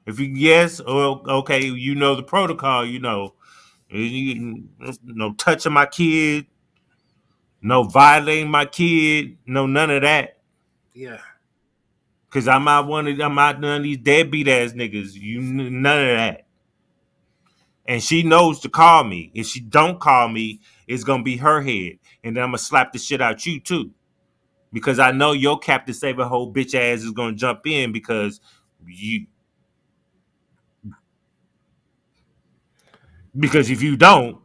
If you yes, or okay, you know the protocol. No touching my kid, no violating my kid, no none of that. Yeah. Cause I'm not none of these deadbeat ass niggas. None of that. And she knows to call me. If she don't call me, it's gonna be her head, and then I'm gonna slap the shit out you too. Because I know your Captain Save a whole bitch ass is gonna jump in you because if you don't,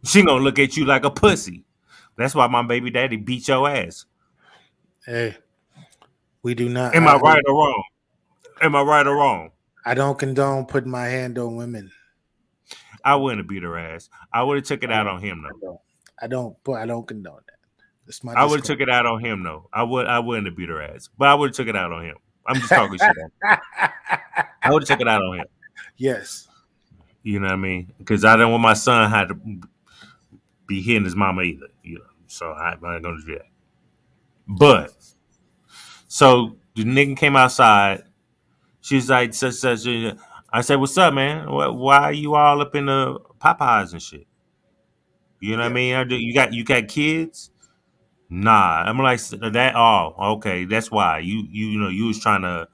she gonna look at you like a pussy. That's why my baby daddy beat your ass. Hey, we do not. Am I right or wrong? Am I right or wrong? I don't condone putting my hand on women. I wouldn't have beat her ass. I would have took it out on him though. I don't condone that. It's my I would have disclaimer. took it out on him though. I wouldn't have beat her ass, but I would have took it out on him. I'm just talking shit. I would have took it out on him. Yes. You know what I mean? Because I don't want my son had to be hitting his mama either. So I'm not gonna do that. But so the nigga came outside. She's like, such. I said, "What's up, man? Why are you all up in the Popeyes and shit? You know what I Yeah. mean? You got kids? Nah." I'm like that. Oh, okay. That's why you know you was trying to,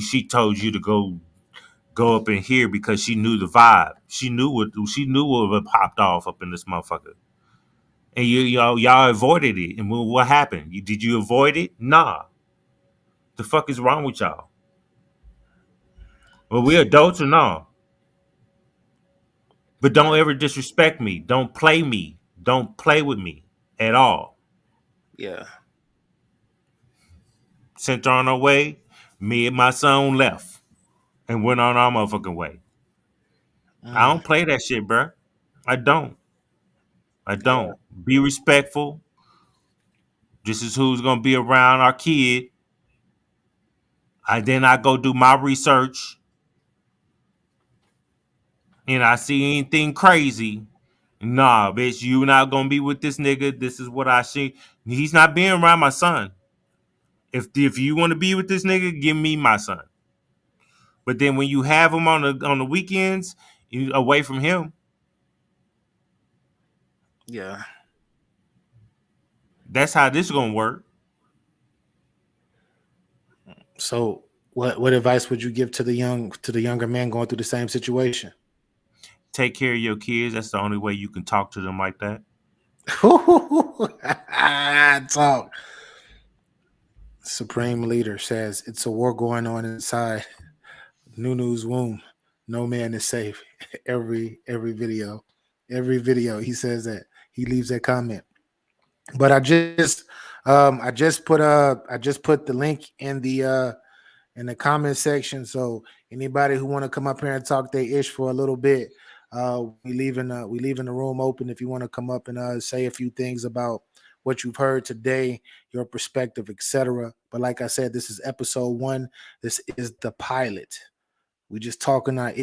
she told you to go up in here because she knew the vibe. She knew what popped off up in this motherfucker. And y'all avoided it. And what happened? Did you avoid it? Nah. The fuck is wrong with y'all? Well, we adults or no? But don't Yeah. ever disrespect me. Don't play me. Don't play with me at all. Yeah. Sent her on her way. Me and my son left and went on our motherfucking way. I Mm, don't play that shit, bruh. I don't. I yeah. don't. Be respectful. This is who's gonna be around our kid. I go do my research and I see anything crazy. Nah, bitch, you not gonna be with this nigga. This is what I see. He's not being around my son. If you want to be with this nigga, give me my son. But then when you have him on the weekends, you away from him. Yeah. That's how this is gonna work. So what advice would you give to the younger man going through the same situation? Take care of your kids. That's the only way you can talk to them like that. Talk. Supreme leader says it's a war going on inside Nunu's womb. No man is safe. Every video he says that, he leaves that comment. But I just put the link in the comment section. So anybody who want to come up here and talk their ish for a little bit, we leaving the room open if you want to come up and say a few things about what you've heard today, your perspective, etc. But like I said, this is episode 1. This is the pilot. We just talking our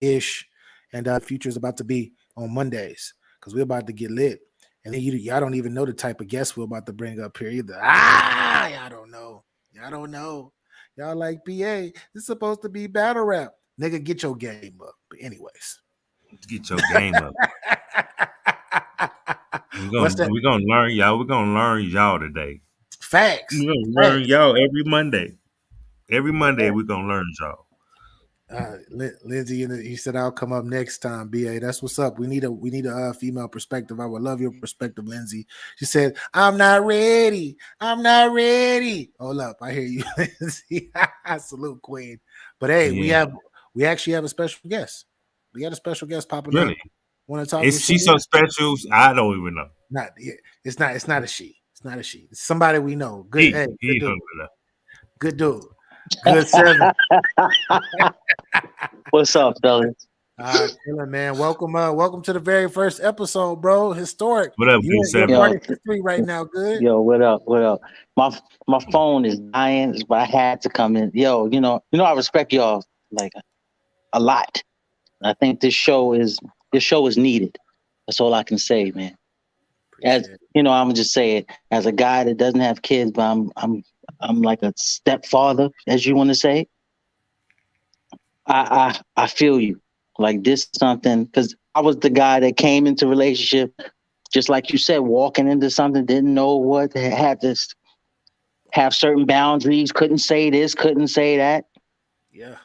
ish, and future is about to be on Mondays because we're about to get lit. And then y'all don't even know the type of guests we're about to bring up here either. Y'all don't know. Y'all don't know. Y'all like PA. This is supposed to be battle rap. Nigga, get your game up. But anyways. Get your game up. We're What's gonna that? we're gonna learn y'all. We're gonna learn y'all today. Facts. We're gonna learn Facts. y'all every Monday. Every Monday we're gonna learn y'all. Lindsay, he said I'll come up next time. BA, that's what's up. We need a female perspective. I would love your perspective, Lindsay. She said, "I'm not ready. I'm not ready." Hold up, I hear you, Lindsay. Salute, Queen. But hey, Yeah, we actually have a special guest. We got a special guest popping up. really. Want to talk your Is shit? she so special? I don't even know. Not yeah, it's not a she. It's not a she. It's somebody we know. Good, hey, good He dude. don't even know. Good dude. Good 7. What's up, fellas? Chilling, man. Welcome to the very first episode, bro. Historic. What up, good You're seven? part Yo, of history right now. Good. yo, what up? What up? My phone is dying, but I had to come in. Yo, I respect y'all like a lot. I think this show is needed. That's all I can say, man. As Appreciate it. I'm gonna just say it as a guy that doesn't have kids, but I'm like a stepfather, as you want to say. I feel you. Like this is something because I was the guy that came into relationship just like you said, walking into something, didn't know what, had to have certain boundaries, couldn't say this, couldn't say that. Yeah.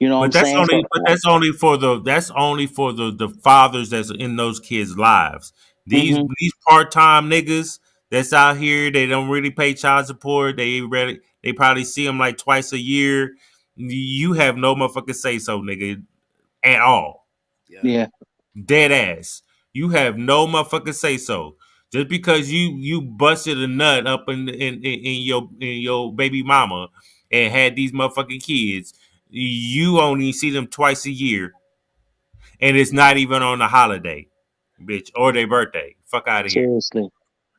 You know what I'm But that's saying? only So, but that's only for the fathers that's in those kids' lives. hmm These part-time niggas that's out here, they don't really pay child support. They probably see them like twice a year. You have no motherfucking say so, nigga, at all. Yeah. yeah, Dead ass. You have no motherfucking say so. Just because you busted a nut up in your baby mama and had these motherfucking kids, you only see them twice a year, and it's not even on a holiday, bitch, or their birthday. Fuck out of here. seriously.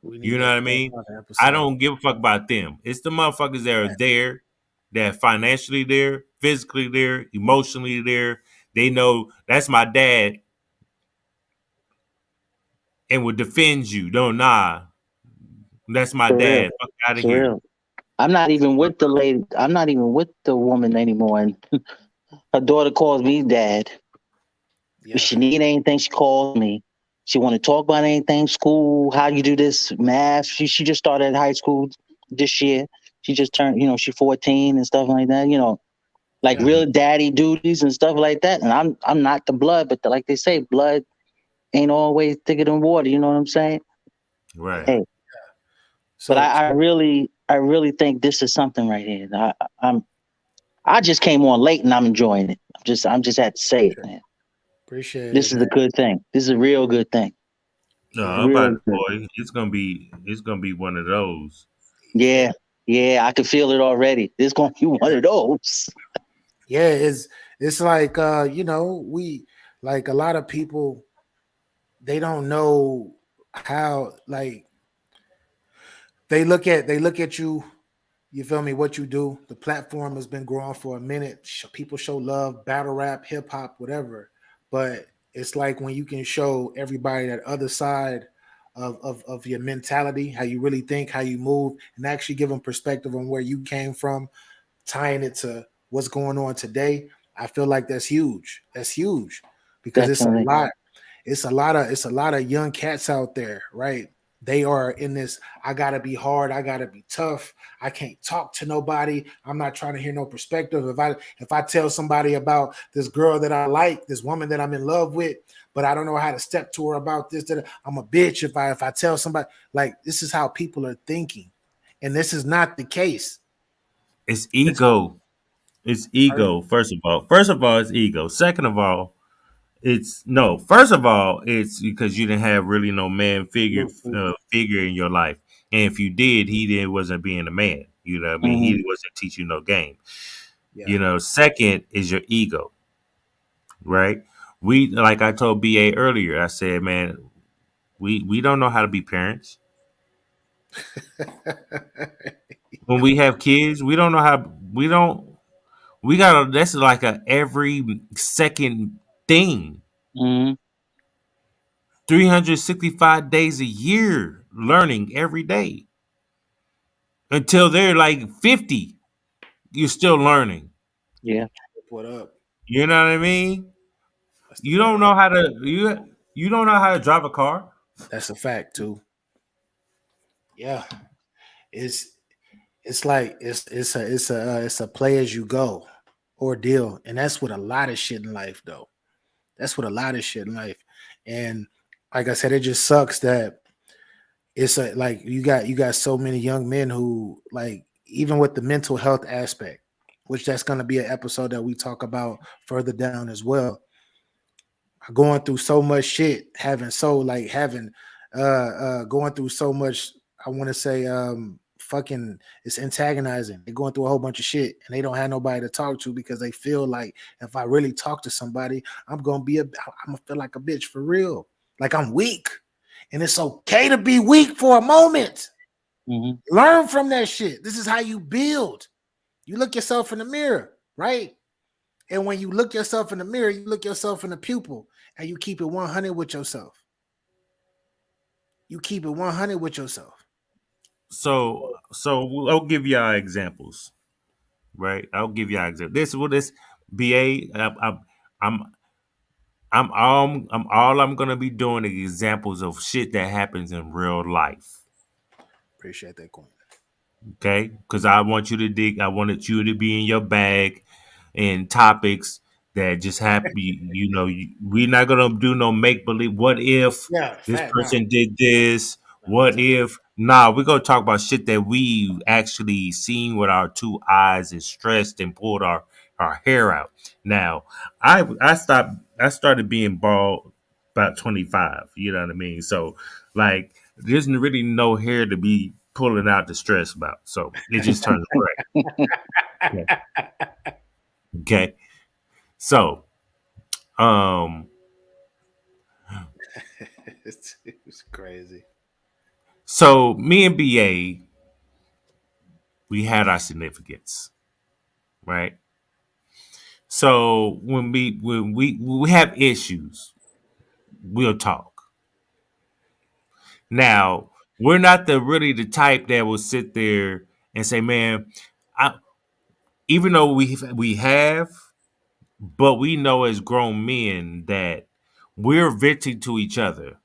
We You need know that what I mean? another I episode. don't give a fuck about them. It's the motherfuckers that are there, that financially there, physically there, emotionally there. They know that's my dad and would defend you. No, nah, that's my For real. dad. Fuck out of For here. real. I'm not even with the lady. I'm not even with the woman anymore. And her daughter calls me dad. If Yeah, she need anything, she calls me. She want to talk about anything, school, how you do this, math. She just started high school this year. She just turned, she 14 and stuff like that. Like yeah, real daddy duties and stuff like that. And I'm not the blood, but like they say, blood ain't always thicker than water. You know what I'm saying? Right. yeah. Hey, but So, I really think this is something right here. I'm I just came on late and I'm enjoying it. I'm just had to say it, man. appreciate This it, is man. a good thing. This is a real good thing. No, Yeah, I'm about Real it, good. boy. It's gonna be one of those. yeah, Yeah, yeah, I can feel it already. This gonna be one of those. yeah. It's like we like a lot of people they don't know how like they look at you. You feel me? What you do? The platform has been growing for a minute. People show love, battle rap, hip hop, whatever. But it's like when you can show everybody that other side of your mentality, how you really think, how you move, and actually give them perspective on where you came from, tying it to what's going on today. I feel like that's huge. That's huge because it's a Definitely. lot. It's a lot of young cats out there, right? They are in this. I gotta be hard. I gotta be tough. I can't talk to nobody. I'm not trying to hear no perspective. If I tell somebody about this girl that I like, this woman that I'm in love with, but I don't know how to step to her about this, that I'm a bitch. If I tell somebody like this is how people are thinking, and this is not the case. It's It's ego. It's ego. First of all, it's ego. Second of all, it's no. First of all, it's because you didn't have really no man figure in your life, and if you did, he then wasn't being a man. You know what I mean? Hmm. He wasn't teaching you no game. yeah. Second is your ego, right? We like I told BA earlier. I said, man, we don't know how to be parents. When we have kids, we don't know how. We don't. We gotta. That's like a every second thing. Hmm. 365 days a year learning every day until they're like 50. You're still learning. Yeah. What up? You know what I mean? That's the You don't fact. know how to you don't know how to drive a car. That's a fact too. Yeah, it's it's a play as you go ordeal, and that's what a lot of shit in life though. That's what a lot of shit in life, and like I said, it just sucks that like you got so many young men who like even with the mental health aspect, which that's going to be an episode that we talk about further down as well, going through so much shit, having going through so much, I want to say fucking it's antagonizing. They're going through a whole bunch of shit and they don't have nobody to talk to because they feel like if I really talk to somebody, I'm gonna feel like a bitch for real. Like I'm weak. And it's okay to be weak for a moment. Hmm. Learn from that shit. This is how you build. You look yourself in the mirror, right? And when you look yourself in the mirror, you look yourself in the pupil and you keep it 100 with yourself. You keep it 100 with yourself. So I'll give y'all examples, right? I'll give y'all examples. This BA. I'm I'm gonna be doing is examples of shit that happens in real life. Appreciate that, Queen. Okay, because I want you to dig. I wanted you to be in your bag and topics that just happen. We're not gonna do no make believe. What if Yeah, this fat. Nah, person did this? nah, What if? Nah, we're gonna talk about shit that we actually seen with our two eyes and stressed and pulled our hair out. Now, I started being bald about 25. You know what I mean? So like, there's really no hair to be pulling out the stress about. So it just turns gray. Okay. Okay. So, um, it's crazy. so me and BA, we had our significance, right? So when we have issues, we'll talk. Now, we're not the type that will sit there and say, man, I, even though we have, but we know as grown men that we're venting to each other.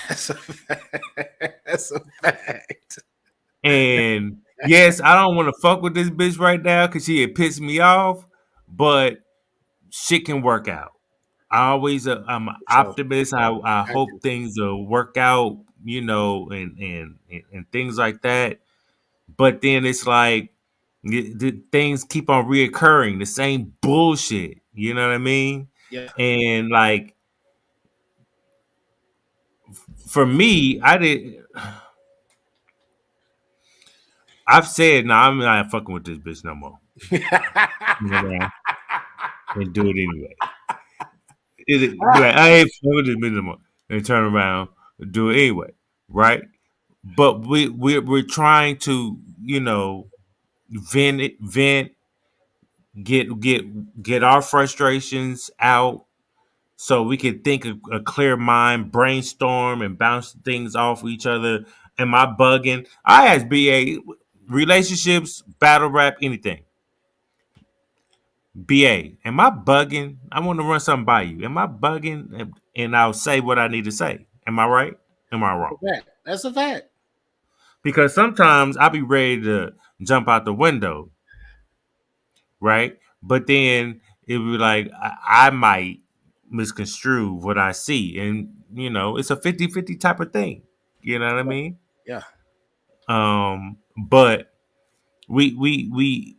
That's a fact. That's a fact. And yes, I don't want to fuck with this bitch right now because she had pissed me off, but shit can work out. I'm an So optimist. I got hope you. things will work out, and things like that. But then it's like the things keep on reoccurring, the same bullshit. You know what I mean? Yeah. And like for me, I've said, no, I'm not fucking with this bitch no more. You know what I mean? And do it anyway. Be like, I ain't fucking with this bitch no more. And turn around and do it anyway. Right? But we're trying to, vent, get our frustrations out so we can think a clear mind, brainstorm, and bounce things off each other. Am I bugging? I ask BA relationships, battle rap, anything. BA, am I bugging? I want to run something by you. Am I bugging? And I'll say what I need to say. Am I right? Am I That's a wrong? fact. That's a fact. Because sometimes I'll be ready to jump out the window, right? But then it would be like I might misconstrue what I see. And, it's a 50-50 type of thing. You know what I mean? Yeah. But we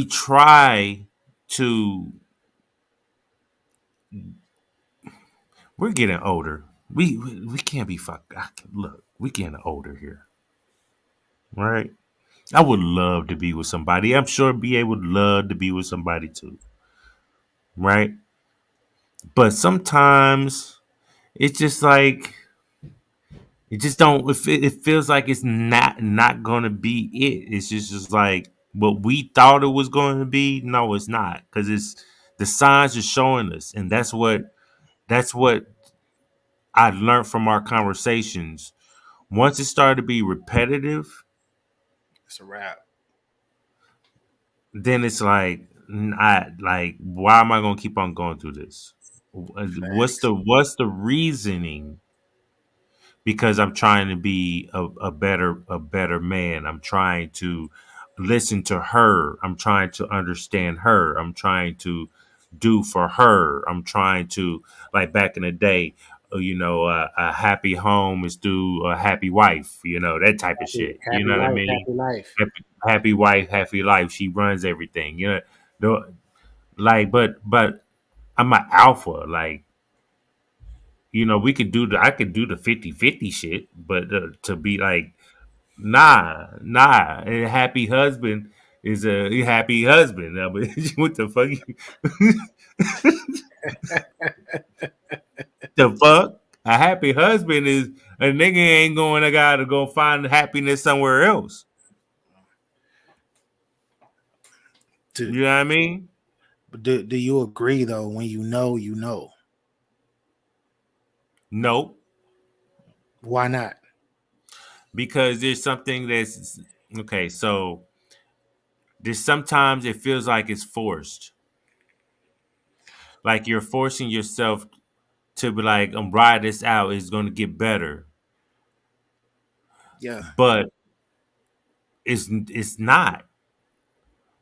try to we're getting older. We can't be fucked. Look, we getting older here. Right? I would love to be with somebody. I'm sure BA would love to be with somebody too. Right? But sometimes it's just like it just don't. It feels like it's not going to be it. It's just like what we thought it was going to be. No, it's not because it's the signs are showing us, and that's what I learned from our conversations. Once it started to be repetitive, It's a wrap. then it's like I like why am I going to keep on going through this? Facts. What's the reasoning because I'm trying to be a better man. I'm trying to listen to her. I'm trying to understand her. I'm trying to do for her. I'm trying to like back in the day, a happy home is through a happy wife. That type of Happy, shit. You happy know what I wife, mean? happy life. Happy wife, happy life. She runs everything. Like, but I'm an alpha. Like, we could do I could do the 50-50 shit, but to be like, nah, a happy husband is a happy husband. But what the fuck? The fuck? A happy husband is a nigga ain't going. I gotta go find happiness somewhere else. Do, You know what I mean? do you agree though? When you know, you know. Nope. Why not? Because there's something that's okay. So there's sometimes it feels like it's forced. Like you're forcing yourself to be like, ride this out. It's going to get better, Yeah. but it's not.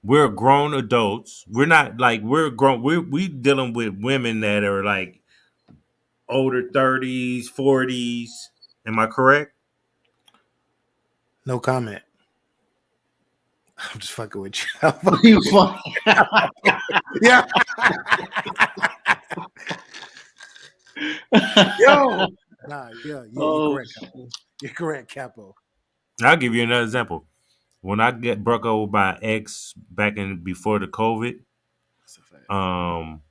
We're grown adults. We're not like we're grown. We dealing with women that are like older 30s, 40s. Am I correct? No comment. I'm just fucking with you. You fuck. Yeah. Yo. Nah, yeah, you're Oh, correct, Capo. You're correct, Capo. I'll give you another example. When I get broke over by an ex back in before the COVID, That's a fact. um,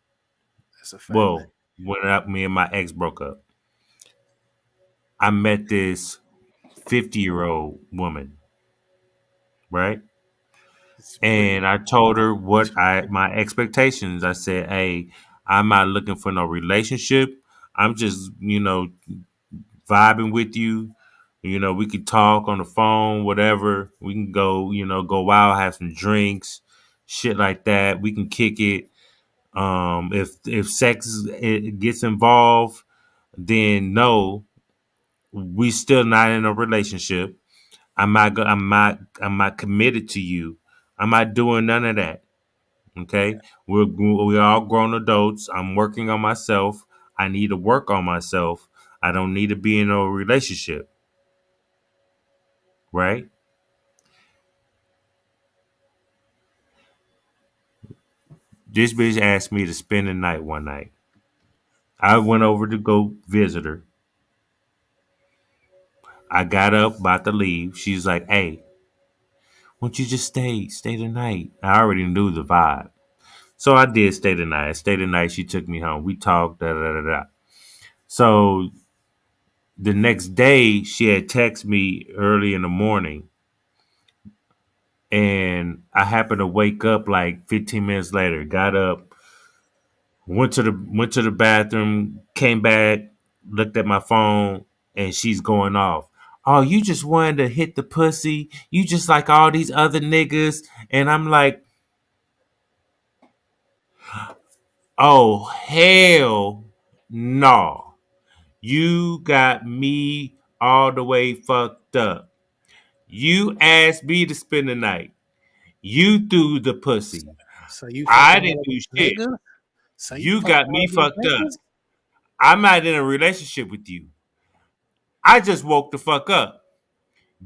That's a fact, man. well, when me and my ex broke up, I met this 50-year-old woman, right? It's pretty. And I told her what my expectations. I said, "Hey, I'm not looking for no relationship. I'm just, vibing with you. You know, we could talk on the phone, whatever. We can go, go out, have some drinks, shit like that. We can kick it. If sex it gets involved, then no, we still not in a relationship. I'm not committed to you. I'm not doing none of that. Okay, we're all grown adults. I'm working on myself. I need to work on myself. I don't need to be in a relationship, right? This bitch asked me to spend the night one night. I went over to go visit her. I got up, about to leave. She's like, "Hey, won't you just stay the night?" I already knew the vibe. So I did stay the night. I stayed the night. She took me home. We talked, da da da da. So the next day, she had texted me early in the morning, and I happened to wake up like 15 minutes later. Got up, went to the bathroom, came back, looked at my phone, and she's going off. Oh, you just wanted to hit the pussy. You just like all these other niggas. And I'm like, oh, hell no. You got me all the way fucked up. You asked me to spend the night. You threw the pussy. So you I fucking didn't all do these shit. niggas? So you You fucking got all me these fucked up. niggas? I'm not in a relationship with you. I just woke the fuck up.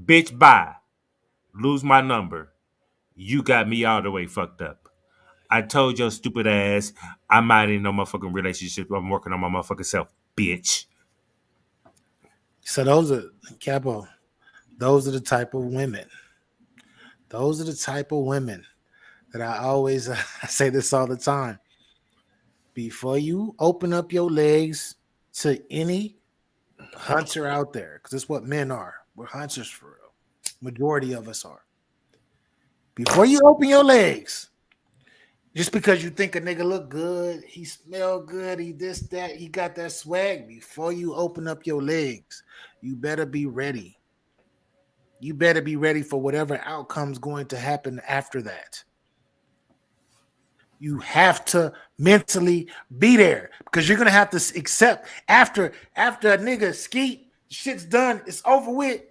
Bitch, bye. Lose my number. You got me all the way fucked up. I told your stupid ass I'm not in no motherfucking relationship. I'm working on my motherfucking self, bitch. So those are Capo. Those are the type of women. Those are the type of women that I always I say this all the time. Before you open up your legs to any hunter out there, because that's what men are. We're hunters for real. Majority of us are. Before you open your legs, just because you think a nigga look good, he smell good, he this, that, he got that swag. Before you open up your legs, you better be ready. You better be ready for whatever outcome's going to happen after that. You have to mentally be there because you're gonna have to accept after a nigga skeet, shit's done, it's over with.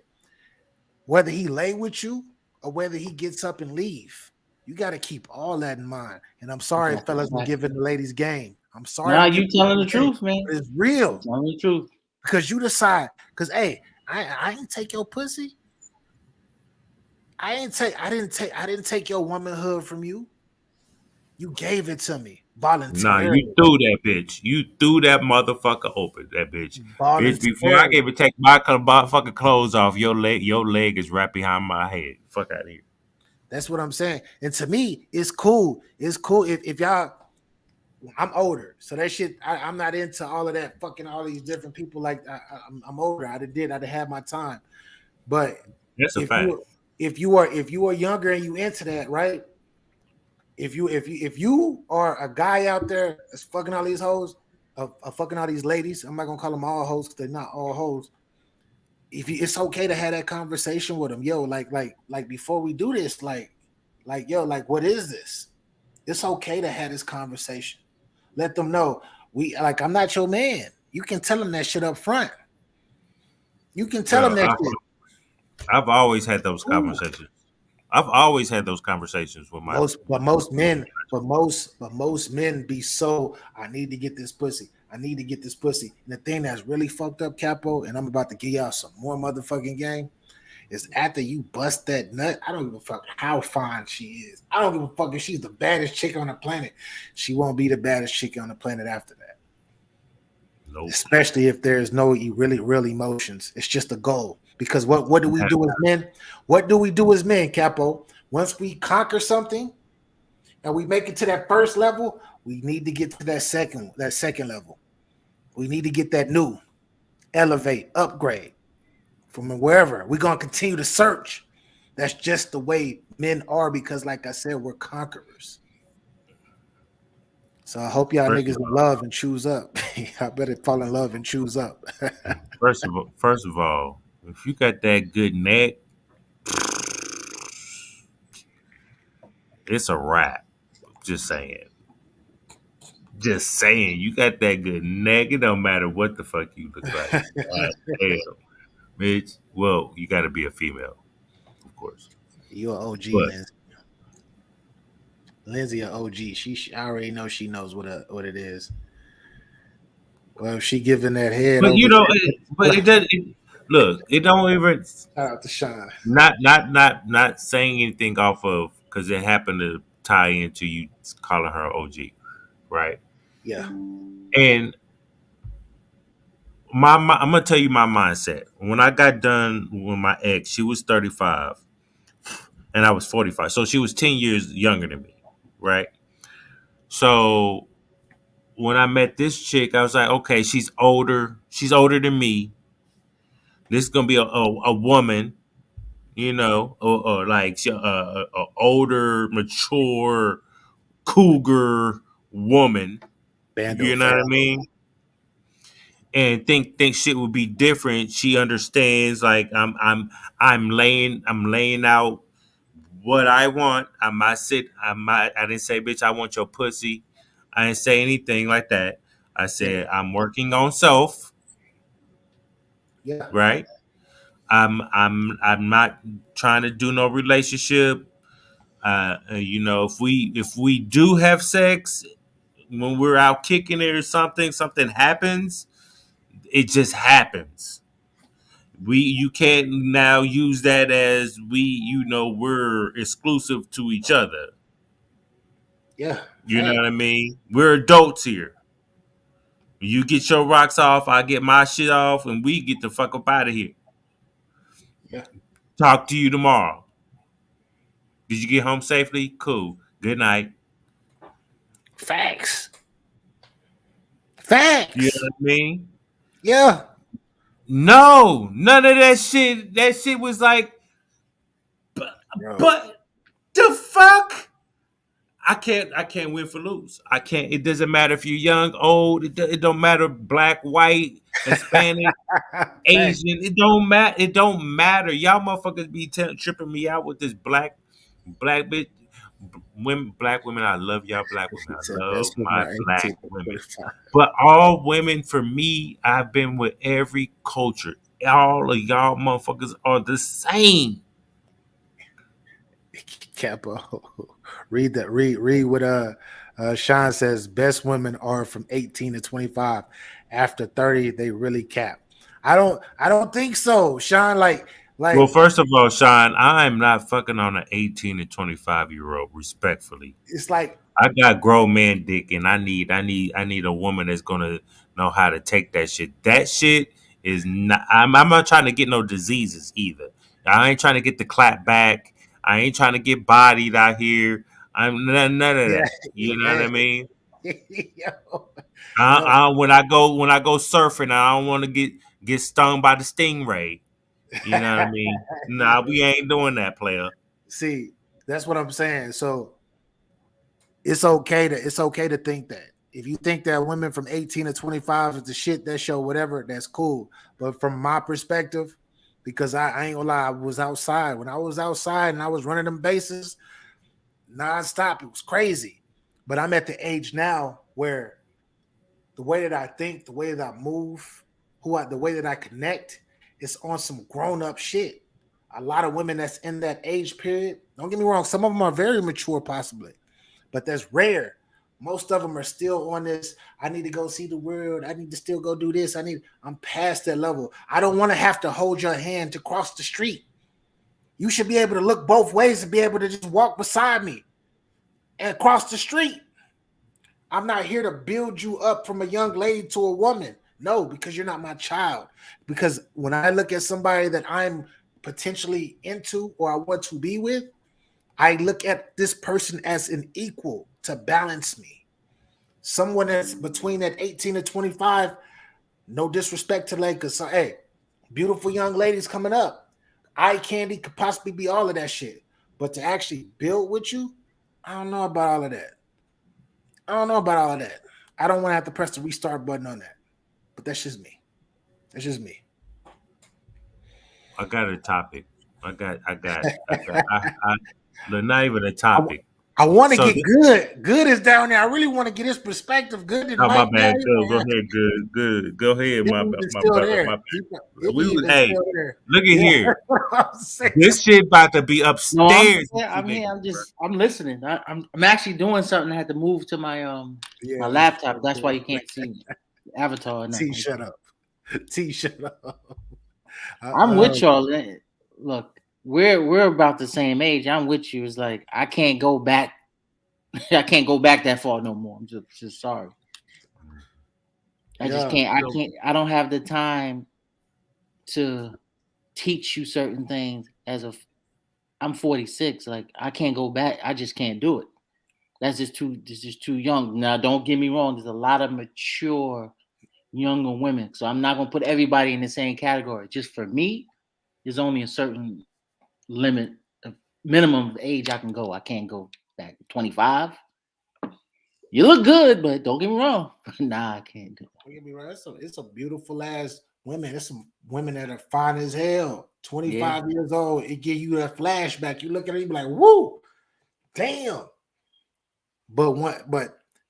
Whether he lay with you or whether he gets up and leave, you got to keep all that in mind. And I'm sorry, fellas, I'm giving the ladies game. I'm sorry, Nah, I'm you giving telling the the game, truth, man. but it's You real telling the truth. because you decide. Because hey, I ain't take your pussy. I didn't take your womanhood from you. You gave it to me Nah, you voluntarily. threw that bitch. You threw that motherfucker open. That bitch. Bitch, before I Voluntarily. can even take my motherfucking clothes off, your leg is wrapped behind my head. Fuck out of here. That's what I'm saying. And to me, it's cool. It's cool if y'all. I'm older, so that shit. I'm not into all of that. Fucking all these different people. Like I'm older. I done had my time. But That's a if fact. you are younger and you into that, right? If you are a guy out there that's fucking all these hoes, fucking all these ladies. I'm not gonna call them all hoes because they're not all hoes. It's okay to have that conversation with them, yo. Like before we do this, like yo, like what is this? It's okay to have this conversation. Let them know I'm not your man. You can tell them that shit up front. You can tell them Bro, that shit. I've always had those Ooh. conversations. I've always had those conversations with my Most but with most women. men, but most men be so I need to get this pussy. I need to get this pussy. And the thing that's really fucked up, Capo, and I'm about to give y'all some more motherfucking game, is after you bust that nut, I don't give a fuck how fine she is. I don't give a fuck if she's the baddest chick on the planet. She won't be the baddest chick on the planet after that. Nope. Especially if there's no really real emotions. It's just a goal. Because what do we do as men? What do we do as men, Capo? Once we conquer something and we make it to that first level, we need to get to that second level. We need to get that new, elevate, upgrade from wherever. We're gonna continue to search. That's just the way men are because, like I said, we're conquerors. So I hope y'all First niggas of in all, love and choose up. I better fall in love and choose up. first of all, If you got that good neck, it's a wrap. Just saying. Just saying. You got that good neck. It don't matter what the fuck you look like. God damn, bitch. Well, you got to be a female, of course. You an OG, But Lindsay. Lindsay, an OG. I already know she knows what it is. Well, if she giving that head but over you know, there, but it does. Look, it don't even shout out to Sean. not saying anything off of because it happened to tie into you calling her OG, right? Yeah, And I'm gonna tell you my mindset. When I got done with my ex, she was 35 and I was 45, so she was 10 years younger than me, right? So when I met this chick, I was like, okay, she's older. She's older than me. This is gonna be a woman, or like a older, mature cougar woman. Bando You know what I fat. mean? And think shit would be different. She understands. Like I'm laying out what I want. I didn't say, bitch, I want your pussy. I didn't say anything like that. I Yeah, said I'm working on self. yeah, Right. I'm not trying to do no relationship. If we do have sex when we're out kicking it or something happens, it just happens. You can't now use that as we're exclusive to each other. yeah. You know Fact. what I mean? We're adults here. You get your rocks off, I get my shit off, and we get the fuck up out of here. Yeah. Talk to you tomorrow. Did you get home safely? Cool. Good night. Facts. You know Facts. what I mean? Yeah, No, none of that shit. That shit was like, bro. but the fuck? I can't win for lose. I can't. It doesn't matter if you're young, old. It don't matter black, white, Hispanic, Facts. Asian. It don't matter. It don't matter. Y'all motherfuckers be tripping me out with this black bitch. Black women. I love y'all, black women. He I said love best women my are black 18 to women. 25. But all women for me, I've been with every culture. All of y'all motherfuckers are the same. Capo. Read that. Read what Sean says. Best women are from 18 to 25. After 30, they really cap. I don't think so, Sean. Well, Like first of all, Sean, I am not fucking on an 18 to 25-year-old, respectfully. it's like I got grown man dick, and I need a woman that's gonna know how to take that shit. That shit is not. I'm not trying to get no diseases either. I ain't trying to get the clap back. I ain't trying to get bodied out here. I'm none of yeah, that. You know what yeah. I mean? Yo, no. When I go surfing, I don't want to get stung by the stingray. You know what I mean? Nah, we ain't doing that, player. See, that's what I'm saying. So it's okay to think that. If you think that women from 18 to 25 is the shit that show whatever, that's cool. But from my perspective, because I ain't gonna lie, I was outside. When I was outside and I was running them bases nonstop, it was crazy. But I'm at the age now where the way that I think, the way that I move, the way that I connect, is on some grown up shit. A lot of women that's in that age period, don't get me wrong, some of them are very mature, possibly, but that's rare. Most of them are still on this. I need to go see the world. I need to still go do this. I'm past that level. I don't want to have to hold your hand to cross the street. You should be able to look both ways and be able to just walk beside me and cross the street. I'm not here to build you up from a young lady to a woman. No, because you're not my child. Because when I look at somebody that I'm potentially into or I want to be with, I look at this person as an equal to balance me. Someone that's between that 18 to 25, no disrespect to Lakers. So, hey, beautiful young ladies coming up. Eye candy could possibly be all of that shit. But to actually build with you, I don't know about all of that. I don't know about all of that. I don't want to have to press the restart button on that. But that's just me. That's just me. I got a topic. I not even a I, topic. I want to So get good. Good is down there. I really want to get his perspective. Good and oh, my Mike bad. down Go here. ahead. Good. Go ahead, If he was my still brother. My there. bad. If he was Hey, still there. look at Yeah, here. that's what I'm saying. This shit about to be No, I'm upstairs. here. I'm here. I'm listening. I'm actually doing something. I had to move to my Yeah, my this laptop. That's why you can't see me. Avatar or nothing T, like shut that. up. T, shut up. I'm with y'all. Look, we're about the same age. I'm with you. It's like I can't go back. I can't go back that far no more. I'm just sorry. I just Yeah. can't. I can't. I don't have the time to teach you certain things. I'm 46. Like I can't go back. I just can't do it. That's just too. This is too young. Now, don't get me wrong. There's a lot of mature younger women. So I'm not gonna put everybody in the same category. Just for me, there's only a certain limit, of minimum of age I can go. I can't go back 25. You look good, but don't get me wrong. Nah, I can't do it. Don't get me wrong. It's a beautiful ass women. It's some women that are fine as hell. 25 years old. It give you that flashback. You look at her, you be like, woo, damn. But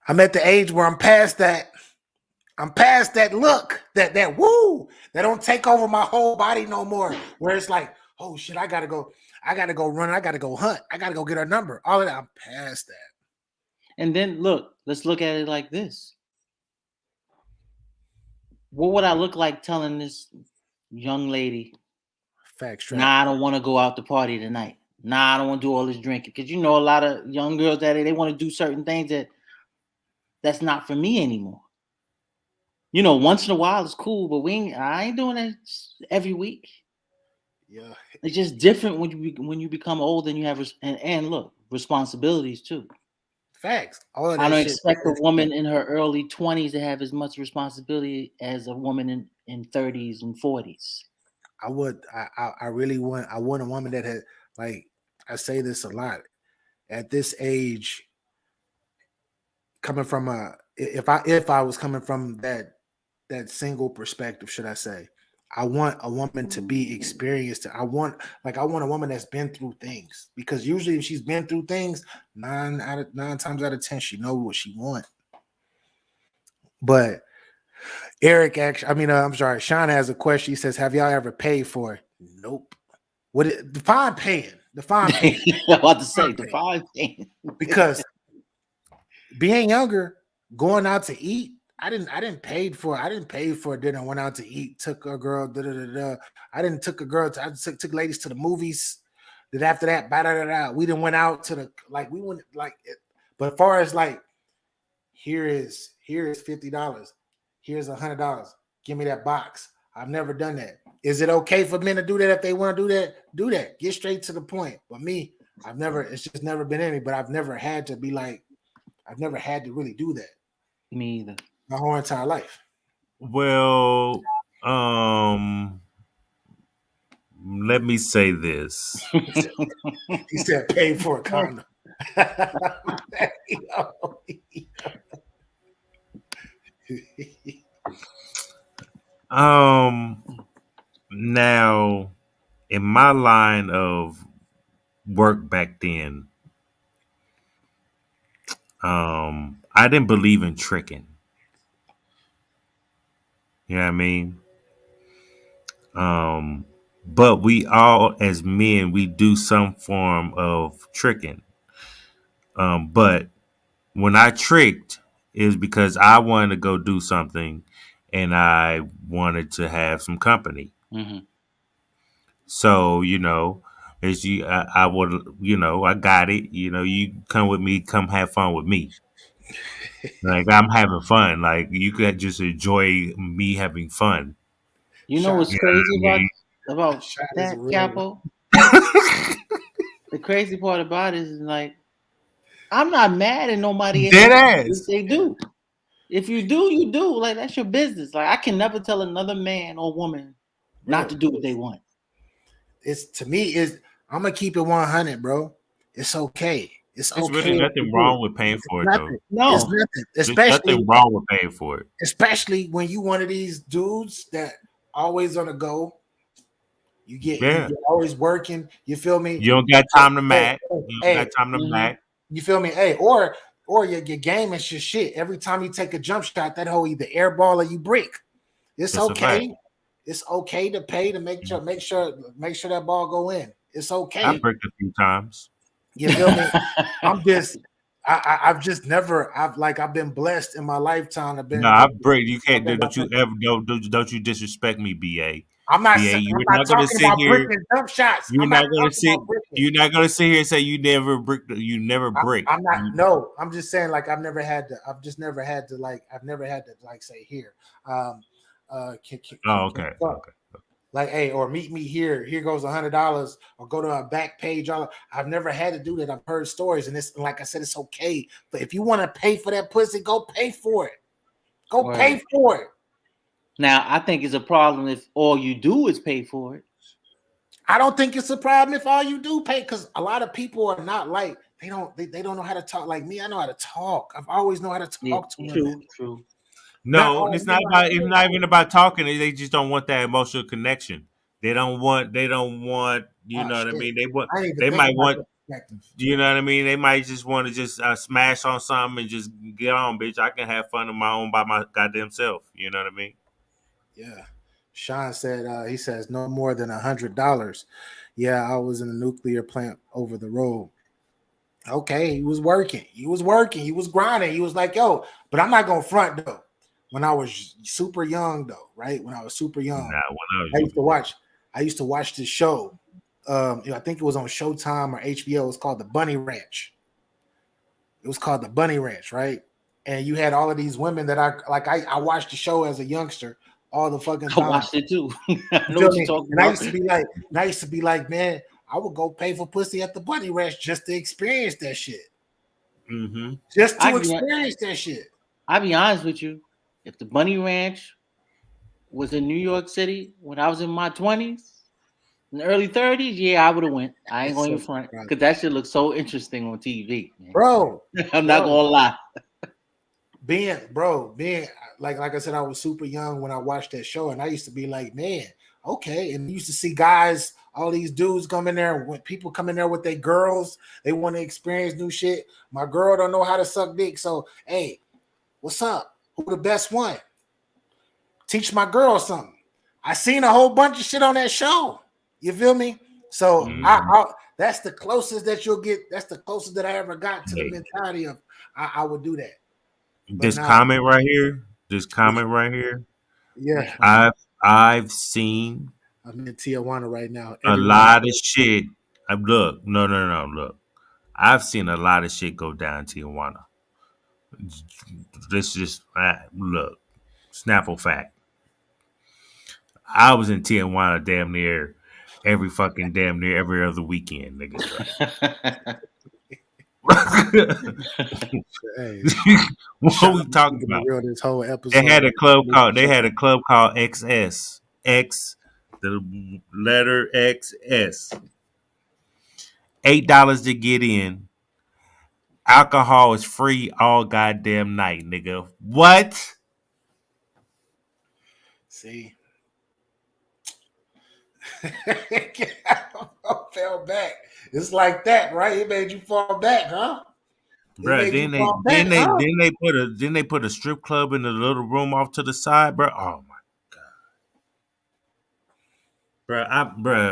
I'm at the age where I'm past that. I'm past that look, that woo, that don't take over my whole body no more. Where it's like, oh shit, I gotta go run, I gotta go hunt, I gotta go get her number. All of that, I'm past that. And then look, let's look at it like this. What would I look like telling this young lady, Facts track. nah, I don't want to go out to party tonight. Nah, I don't want to do all this drinking. Because you know a lot of young girls that they want to do certain things that's not for me anymore. You know, once in a while it's cool, but I ain't doing that every week. Yeah, It's just different when you become old and you have and look, responsibilities too. facts. All of I that don't shit. expect a woman in her early 20s to have as much responsibility as a woman in 30s and 40s. I really want. I want a woman that had, like, I say this a lot. At this age, coming from if I was coming from that single perspective, should I say, I want a woman to be experienced. I want a woman that's been through things, because usually if she's been through things, nine times out of 10, she knows what she wants. But Eric, actually, I'm sorry, Sean has a question. He says, "Have y'all ever paid for it?" Nope. Define paying? Define paying. I'm about to say the 5 things. Because being younger, going out to eat, I didn't pay for dinner. Went out to eat, took a girl. I didn't took a girl. I took ladies to the movies. Then after that, we didn't went out to we went But as far as like, here is $50. Here's $100. Give me that box. I've never done that. Is it okay for men to do that? If they want to do that, do that. Get straight to the point. But me, it's just never been in me. But I've never had to really do that. Me either. My whole entire life. Well, let me say this. He said, "Pay for a condom." Now, in my line of work back then, I didn't believe in tricking. You know what I mean? But we all, as men, we do some form of tricking. But when I tricked, it was because I wanted to go do something, and I wanted to have some company. Mm-hmm. So, as I would, I got it. You come with me, come have fun with me. Like, I'm having fun. Like, you could just enjoy me having fun. You know what's You know crazy what I mean? about Shot is that, real. Capo? The crazy part about it is, like, I'm not mad at nobody Dead if ass. they do. If you do, you do. Like, that's your business. Like, I can never tell another man or woman not to do what they want. I'm gonna keep it 100, bro. It's okay. It's There's okay. really nothing wrong with paying for it, though. Nothing. No. It's nothing. There's nothing wrong with paying for it. Especially when you one of these dudes that always on the go. Yeah. you're always working. You feel me? You don't got time to Hey, mac. hey, You don't got hey, time to Mhm. mac. you feel me? Hey, or your game is your shit. Every time you take a jump shot, that hoe either airball or you brick. It's That's a fact. okay. It's okay to pay to make sure that ball go in. It's I okay. bricked a few times. You feel me? I'm just I've just never I've been blessed in my lifetime. No, I bricked. You can't do. Don't you ever don't you disrespect me, ba. Ba, I'm you're not not gonna talking sit about here. bricking jump shots. You're I'm not not gonna talking sit. about bricking. You're not gonna sit here and say you never bricked. You never brick. I'm not. No, I'm just saying. Like I've never had to. I've just never had to. Like I've never had to. Like say here. Um. Oh, Can okay. you Okay. like hey or meet me here. Here goes $100 or go to a back page. I've never had to do that. I've heard stories and it's like I said, it's okay. But if you want to pay for that pussy, go pay for it. Go Right. pay for it. Now, I think it's a problem if all you do is pay for it. I don't think it's a problem if all you do pay because a lot of people are not like they don't know how to talk like me. I know how to talk. I've always know how to Yeah, talk to women. true. Not No, all it's women not know how about. to It's do not even about talking. They just don't want that emotional connection. They don't want. They don't want. You oh know what I shit. mean? They want. I didn't even They think might about want. that perspective. You know what I mean? They might just want to just smash on something and just get on, bitch. I can have fun on my own by my goddamn self. You know what I mean? Yeah. Sean said he says no more than $100. Yeah, I was in a nuclear plant over the road. Okay, he was working. He was working. He was grinding. He was like, yo, but I'm not gonna front though. When I was super young, though, right? When I was super young, Nah, when I was I used to younger. watch. I used to watch this show. I think it was on Showtime or HBO. It was called The Bunny Ranch. It was called The Bunny Ranch, right? And you had all of these women that I like. I watched the show as a youngster all the fucking I time. watched it too. I You know feel what you're me? talking And I about. used to be like, man, I would go pay for pussy at the Bunny Ranch just to experience that shit. Mm-hmm. Just I to be experience that shit. I be honest with you. If the Bunny Ranch was in New York City when I was in my 20s, in the early 30s, yeah, I would have went. I ain't It's going so to front surprising. because that shit looks so interesting on TV, man. Bro, I'm not bro, gonna lie. being like I said, I was super young when I watched that show, and I used to be like, man, okay. And you used to see guys, all these dudes come in there, when people come in there with their girls, they want to experience new shit. My girl don't know how to suck dick, so hey, what's up? Who the best one? Teach my girl something. I seen a whole bunch of shit on that show. You feel me? So Mm-hmm. that's the closest that you'll get. That's the closest that I ever got to the Hey, mentality of I would do that. But this nah, comment right here. This which comment right here. yeah, Which one? I've seen I'm in Tijuana right now. a Everyone, lot of shit. Look, no. Look, I've seen a lot of shit go down in Tijuana. This just look. Snapple fact. I was in Tijuana damn near every other weekend, nigga. hey, What shot, we I'm talking keeping it about? real this whole They episode. had a club called. They had a club called XS. X, the letter XS. $8 to get in. Alcohol is free all goddamn night, nigga. What? See, I fell back. It's like that, right? It made you fall back, huh? It Bruh, made you fall back, huh? then they put a strip club in the little room off to the side, bro. Oh my,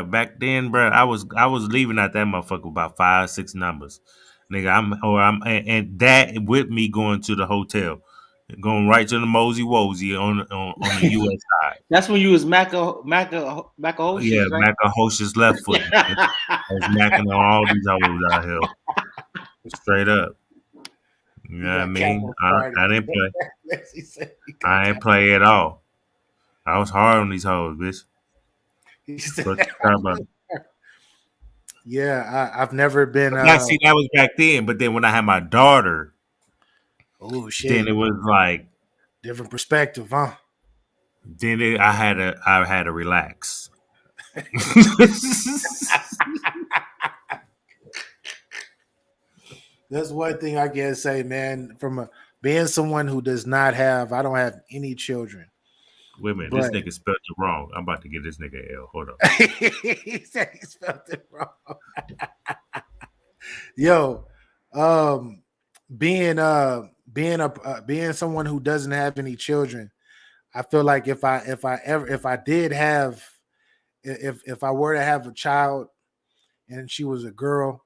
back then, bruh, I was leaving out that motherfucker about 5, 6 numbers, nigga. And that with me going to the hotel, going right to the Mosey Wozy on the U.S. side. That's when you was Yeah, Macahocious, right? Macahocious left foot. Nigga. I was macking on all these hoes out here, straight up. You know He what I got mean? camel started. I didn't play. He said he got I ain't camel. play at all. I was hard on these hoes, bitch. He said, But you talking about? yeah, I've never been. Now, see, that was back then. But then when I had my daughter, Oh then shit, it was like, different perspective, huh? I had to relax. That's one thing I can say, man. Being someone who does not have, I don't have any children. Wait a minute, this But nigga spelled it wrong. I'm about to get this nigga L. Hold up. he said he spelled it wrong. Yo, um, being someone who doesn't have any children, I feel like if I did have if I were to have a child and she was a girl,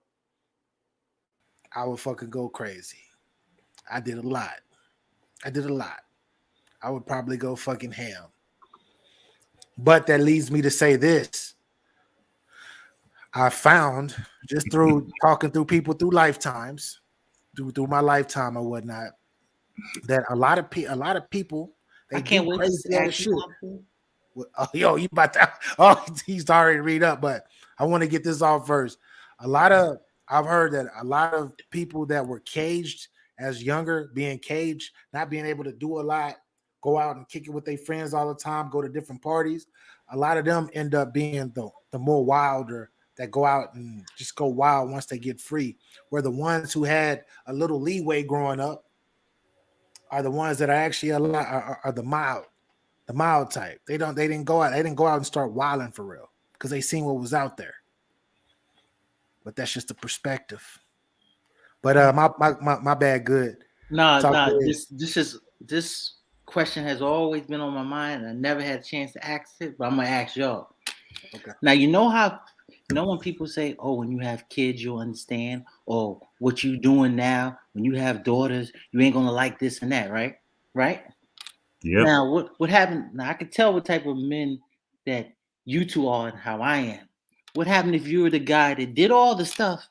I would fucking go crazy. I did a lot. I did a lot. I would probably go fucking ham. But that leads me to say this. I found just through talking through people through lifetimes, through my lifetime or whatnot, that a lot of people I they do can't wait to crazy ass ask you shit. something. Oh, yo, you about to? Oh, he's already read up, but I want to get this off first. A lot of I've heard that a lot of people that were caged as younger, being caged, not being able to do a lot, go out and kick it with their friends all the time, go to different parties. A lot of them end up being the more wilder that go out and just go wild once they get free. Where the ones who had a little leeway growing up are the ones that are actually a lot are the mild type. They didn't go out. They didn't go out and start wilding for real because they seen what was out there. But that's just the perspective. But my bad. Good. Nah, Talk nah. to This question has always been on my mind, and I never had a chance to ask it, but I'm gonna ask y'all. Okay. Now when people say, "Oh, when you have kids, you'll understand," or "What you doing now? When you have daughters, you ain't gonna like this and that," right? Right? Yep. Now, what happened? Now I can tell what type of men that you two are and how I am. What happened if you were the guy that did all the stuff,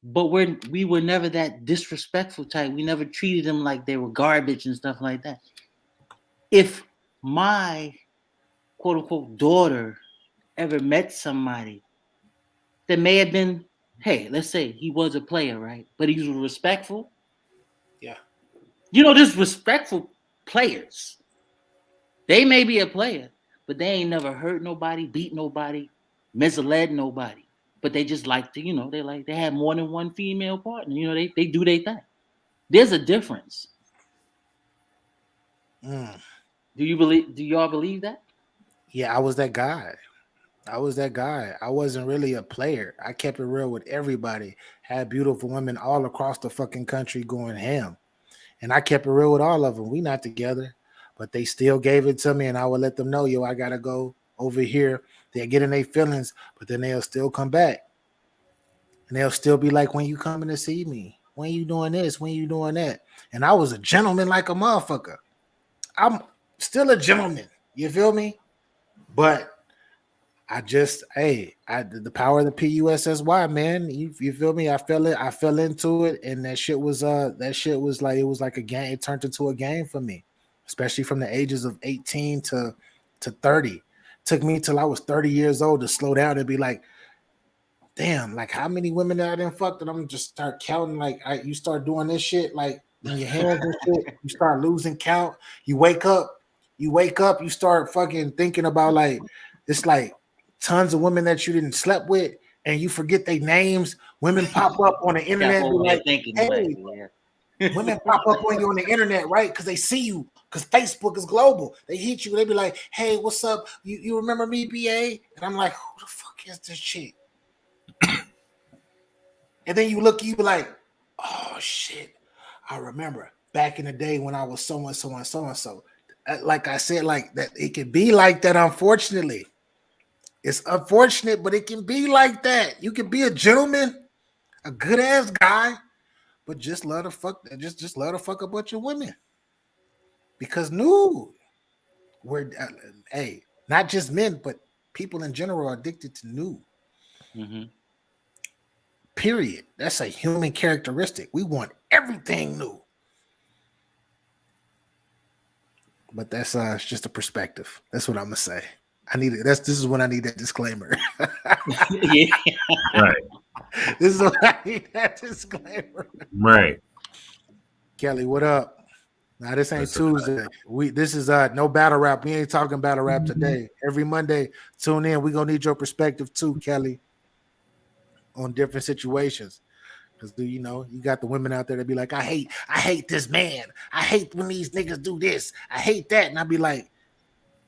but we were never that disrespectful type. We never treated them like they were garbage and stuff like that. If my quote unquote daughter ever met somebody that may have been, hey, let's say he was a player, right? But he was respectful. Yeah. You know, there's respectful players. They may be a player, but they ain't never hurt nobody, beat nobody, misled nobody. But they just like to, they have more than one female partner. They do their thing. There's a difference. Mm. Do y'all believe that? Yeah, I was that guy. I wasn't really a player. I kept it real with everybody. Had beautiful women all across the fucking country going ham. And I kept it real with all of them. We not together, but they still gave it to me, and I would let them know, yo, I gotta go over here. They're getting their feelings, but then they'll still come back. And they'll still be like, when you coming to see me? When you doing this? When you doing that? And I was a gentleman like a motherfucker. I'm still a gentleman. You feel me? But the power of the PUSSY, man. You feel me? I fell into it, and that shit was like, it was like a game. It turned into a game for me, especially from the ages of 18 to 30. Took me till I was 30 years old to slow down and be like, damn, like how many women that I didn't fuck that I'm just start counting. Like you start doing this shit like in your hands and shit, you start losing count. You wake up, you start fucking thinking about like it's like tons of women that you didn't slept with, and you forget their names. Women pop up on the That internet and be whole like, thinking hey, way, yeah. women pop up on you on the internet, right? Because they see you, because Facebook is global. They hit you, they be like, hey, what's up? You remember me, BA? And I'm like, who the fuck is this chick? And then you be like, oh shit, I remember back in the day when I was so and so and so and so. Like I said, like that, it can be like that. Unfortunately, it's unfortunate, but it can be like that. You can be a gentleman, a good ass guy, but just let her fuck. Just let her fuck a bunch of women. Because no, we're hey, not just men, but people in general are addicted to new. Mm-hmm. Period. That's a human characteristic. We want everything new. But that's it's just a perspective. That's what I'm gonna say. I need it. This is when I need that disclaimer. Yeah. Right. This is what I need that disclaimer. Right. Kelly, what up? Now this ain't What's up? Tuesday. This is no battle rap. We ain't talking battle rap today. Every Monday, tune in. We're gonna need your perspective too, Kelly, on different situations. Because you got the women out there that be like, I hate this man. I hate when these niggas do this. I hate that. And I be like,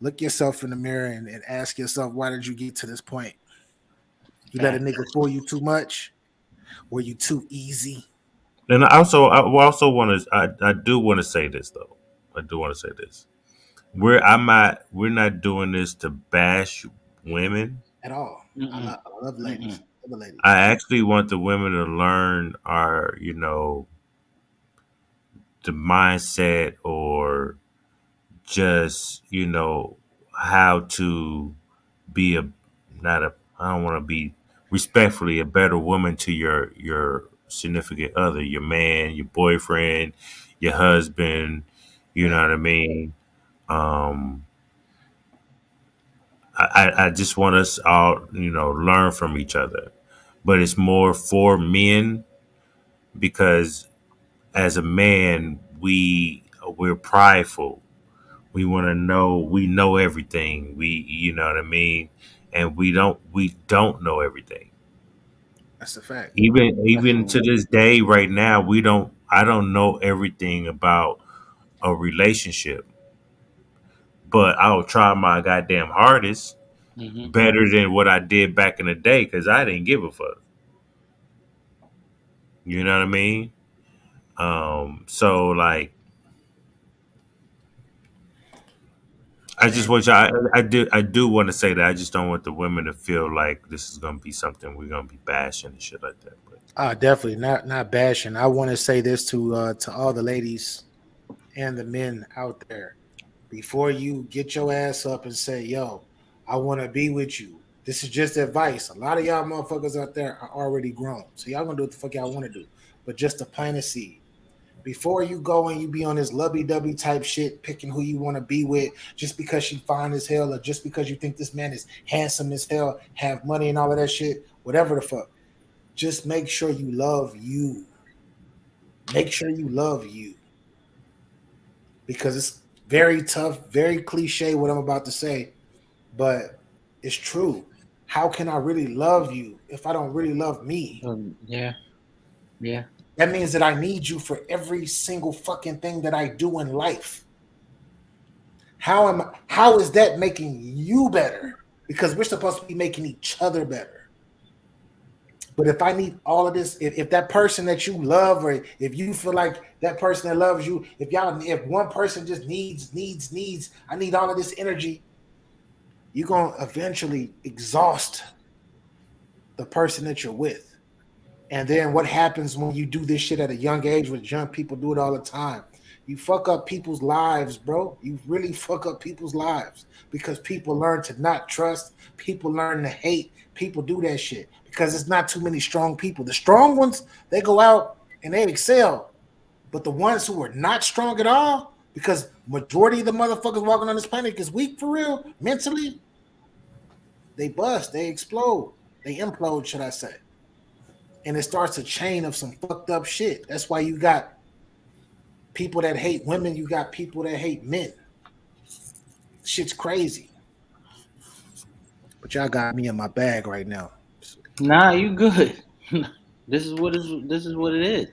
Look yourself in the mirror and ask yourself, why did you get to this point? You let a Fact. nigga fool you too much? Were you too easy? And I also want to. I do want to say this though. I do want to say this. We're not doing this to bash women. At all. Mm-mm. I love ladies. Mm-mm. I love the ladies. I actually want the women to learn our, the mindset, or just, how to be a not a I don't want to be respectfully a better woman to your significant other, your man, your boyfriend, your husband. You know Right. what I mean? Um, I just want us all, learn from each other. But it's more for men because as a man, we're prideful. We want to know we know everything. You know what I mean? And we don't know everything. That's a fact. Even Definitely. to this day right now, I don't know everything about a relationship, but I'll try my goddamn hardest, Mm-hmm. better than what I did back in the day, cuz I didn't give a fuck. You know what I mean? So like I just And want y'all. I do want to say that I just don't want the women to feel like this is gonna be something we're gonna be bashing and shit like that. But definitely not bashing. I want to say this to all the ladies and the men out there. Before you get your ass up and say, yo, I want to be with you. This is just advice. A lot of y'all motherfuckers out there are already grown. So y'all gonna do what the fuck y'all want to do. But just to plant a seed. Before you go and you be on this lovey-dovey type shit, picking who you want to be with, just because she fine as hell, or just because you think this man is handsome as hell, have money and all of that shit, whatever the fuck. Just make sure you love you. Make sure you love you. Because it's very tough, very cliche what I'm about to say, but it's true. How can I really love you if I don't really love me? Yeah. Yeah. That means that I need you for every single fucking thing that I do in life. How is that making you better? Because we're supposed to be making each other better. But if I need all of this, if that person that you love, or if you feel like that person that loves you, if one person just needs, I need all of this energy, you're gonna eventually exhaust the person that you're with. And then what happens when you do this shit at a young age, with young people do it all the time? You fuck up people's lives, bro. You really fuck up people's lives because people learn to not trust, people learn to hate, people do that shit because it's not too many strong people. The strong ones, they go out and they excel. But the ones who are not strong at all, because majority of the motherfuckers walking on this planet is weak for real, mentally, they bust, they explode, they implode, should I say. And it starts a chain of some fucked up shit. That's why you got people that hate women, you got people that hate men. Shit's crazy. But y'all got me in my bag right now. Nah, you good. This is what it is.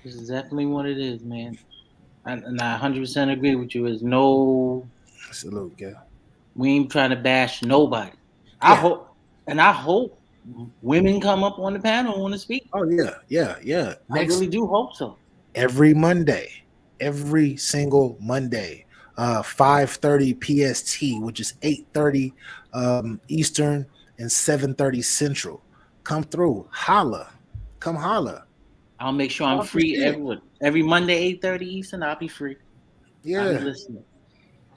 This is definitely what it is, man. And I 100% agree with you. There's no, Salute, yeah. we ain't trying to bash nobody. I Yeah. hope, and I hope women come up on the panel and want to speak. Oh yeah. I Next really do hope so. every Monday, every single Monday, 5:30 PST, which is 8:30 Eastern and 7:30 Central. Come through, holla, come holla. I'll make sure I'm Talk your free shit. every Monday, 8:30 Eastern. I'll be free. I'll be Yeah. listening.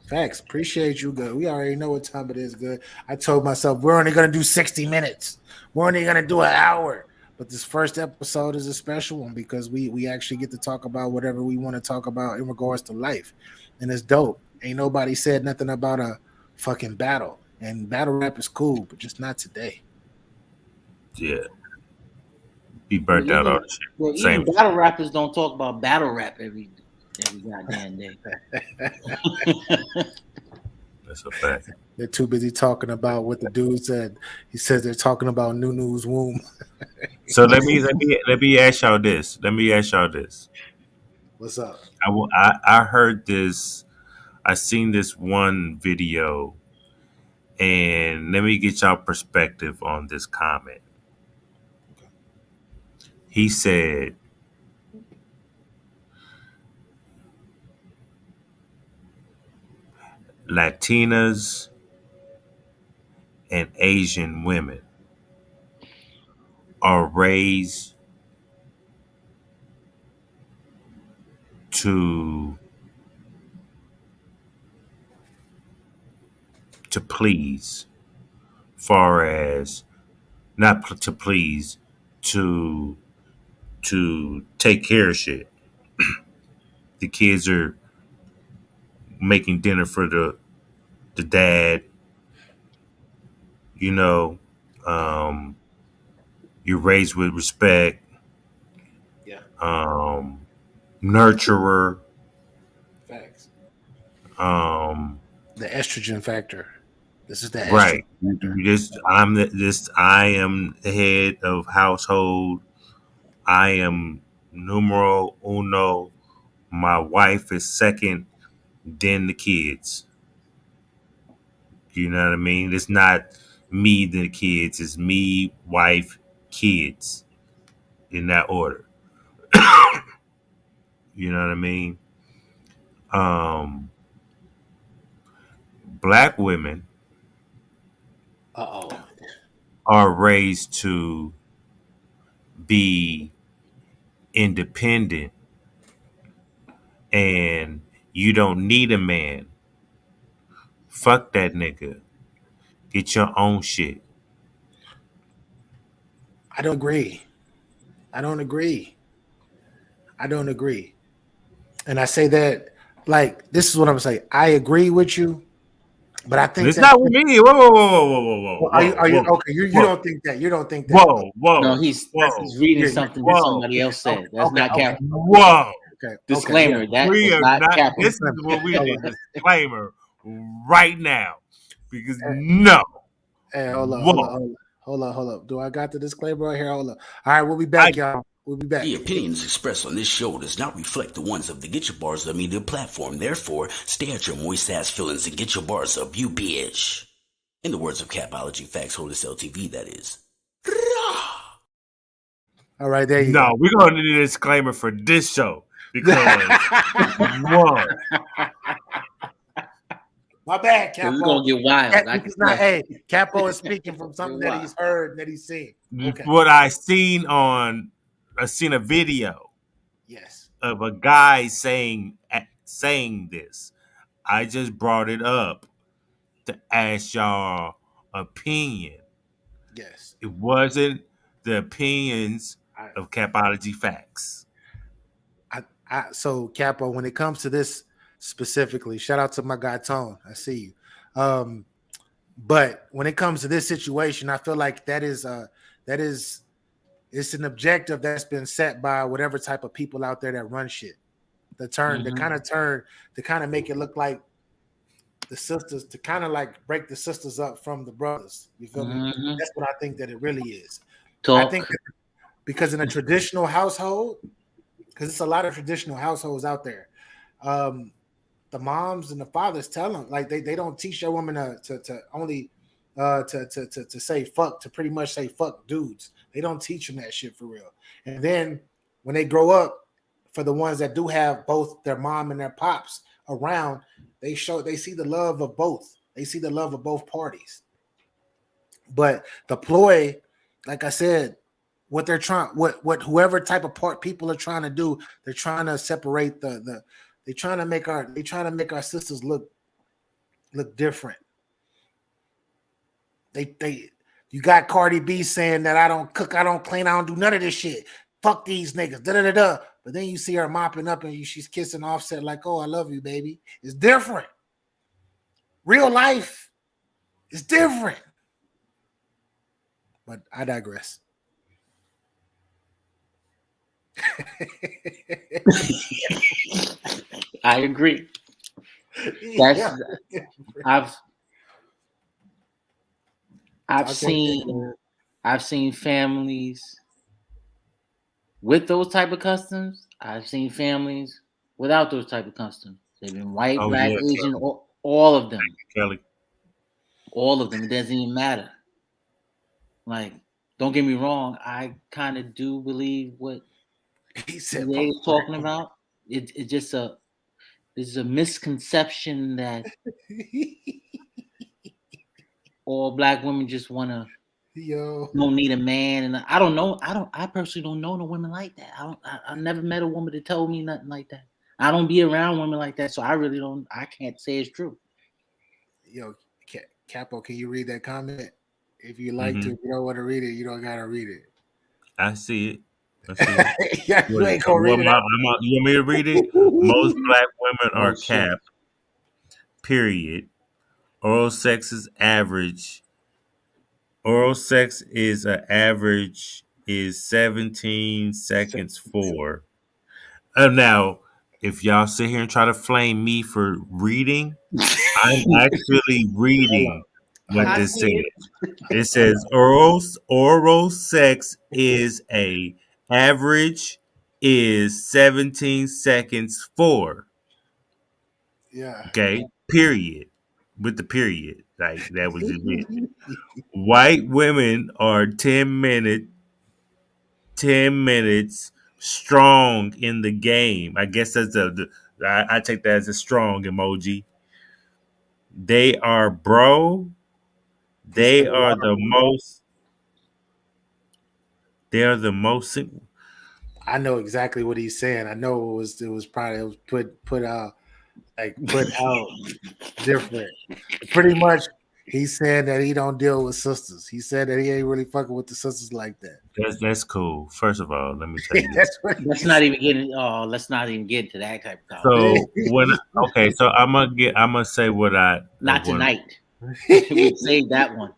Facts. Appreciate you, good. We already know what time it is, good. I told myself we're only gonna do 60 minutes. We're only gonna do an hour. But this first episode is a special one because we actually get to talk about whatever we want to talk about in regards to life. And it's dope. Ain't nobody said nothing about a fucking battle. And battle rap is cool, but just not today. yeah, be Well, burnt out all the shit. even Same. battle rappers don't talk about battle rap every goddamn day. That's a fact. They're too busy talking about what the dude said. He says they're talking about Nunu's womb. So let me ask y'all this. Let me ask y'all this. What's up? I heard this I seen this one video, and let me get y'all perspective on this comment. He said, Latinas and Asian women are raised to please, far as not to please, to take care of shit. The kids are making dinner for the dad. You know, um, you're raised with respect. Yeah. Nurturer. Facts. Um, The estrogen factor. This is the estrogen right. factor. I am the head of household. I am numero uno. My wife is second, then the kids. You know what I mean? It's not me, the kids. It's me, wife, kids, in that order. You know what I mean? Um, Black women Uh-oh. are raised to be independent, and you don't need a man. Fuck that nigga. Get your own shit. I don't agree. I don't agree. I don't agree. And I say that like this is what I'm saying. I agree with you, but I think It's that not with me. Whoa, whoa, whoa, whoa, whoa, whoa, whoa, are you whoa, okay? You whoa, don't think that. You don't think that. whoa, No, whoa, he's whoa, reading Yeah, something that whoa. somebody else okay, said. That's okay, not okay, Cap. Whoa. okay, okay. Yeah. Disclaimer: that We was are not not. Kappa. This is what we Hold need on. a disclaimer right now. Because no. Hey, hold on, hold on, Whoa. hold on, hold on, hold up. Do I got the disclaimer right here? Hold up. All right, we'll be I back, y'all. We'll be back. The opinions expressed on this show does not reflect the ones of the Get Your Bars Up Media platform. Therefore, stay at your moist ass feelings and get your bars up, you bitch. In the words of Capology Facts Holders LTV, that is. All right, there you no, go. we're gonna need a disclaimer for this show. Because whoa. My bad, It's Capo. gonna get wild. This is not. Hey, Capo is speaking from something that he's heard, that he's seen. Okay. What I seen a video Yes. of a guy saying this. I just brought it up to ask y'all opinion. Yes. It wasn't the opinions I, of Capology Facts. so Capo, when it comes to this specifically, shout out to my guy Tone. I see you. But when it comes to this situation, I feel like that is it's an objective that's been set by whatever type of people out there that run shit. The kind of make it look like the sisters, to kind of like break the sisters up from the brothers. You feel me? That's what I think that it really is. I think Talk. that because in a traditional household, because it's a lot of traditional households out there, the moms and the fathers tell them like they don't teach your woman to only to say fuck, to pretty much say fuck dudes. They don't teach them that shit for real. And then when they grow up, for the ones that do have both their mom and their pops around, they see the love of both. They see the love of both parties. But the ploy, like I said, what they're trying, what whoever type of part people are trying to do, they're trying to separate they're trying to make our sisters look different. They you got Cardi B saying that I don't cook, I don't clean, I don't do none of this shit. Fuck these niggas. Da da da da. But then you see her mopping up and she's kissing Offset like, oh, I love you, baby. It's different. Real life is different. But I digress. I agree. That's Yeah. I've seen families with those type of customs. I've seen families without those type of customs. They've been white, Oh black, yeah, Asian, all of them. Kelly. All of them. It doesn't even matter. Like, don't get me wrong. I kind of do believe what He said, EA "Punk is talking about. It's just there's a misconception that all black women just want to Yo, don't need a man, and I don't know. I personally don't know no women like that. I never met a woman that told me nothing like that. I don't be around women like that, so I really don't. I can't say it's true. yo, Capo, can you read that comment? If you like to, Mm-hmm. if you don't want to read it, you don't gotta read I see it. I see it. it. Yeah, you What, ain't gonna read it. you want me to read it? Most black women Oh are shit! capped. Period. Oral sex is average. Oral sex is an average is 17 seconds for. Now, if y'all sit here and try to flame me for reading, I'm actually reading what I Hold this see says. it. It says oral sex is a average is 17 seconds for. yeah. Okay, period. With the period, like that was just it. White women are 10 minutes strong in the game. I guess that's I take that as a strong emoji. They are bro. He said, They are the most. They are the most. I know exactly what he's saying. I know it was probably it was put out like put out different. Pretty much, he's saying that he don't deal with sisters. He said that he ain't really fucking with the sisters like that. That's cool. First of all, let me tell you this. That's what Let's he not said. even get in. Oh, let's not even get into that type of conversation. So when okay, so I'm gonna say what I Not want. tonight. We saved that one.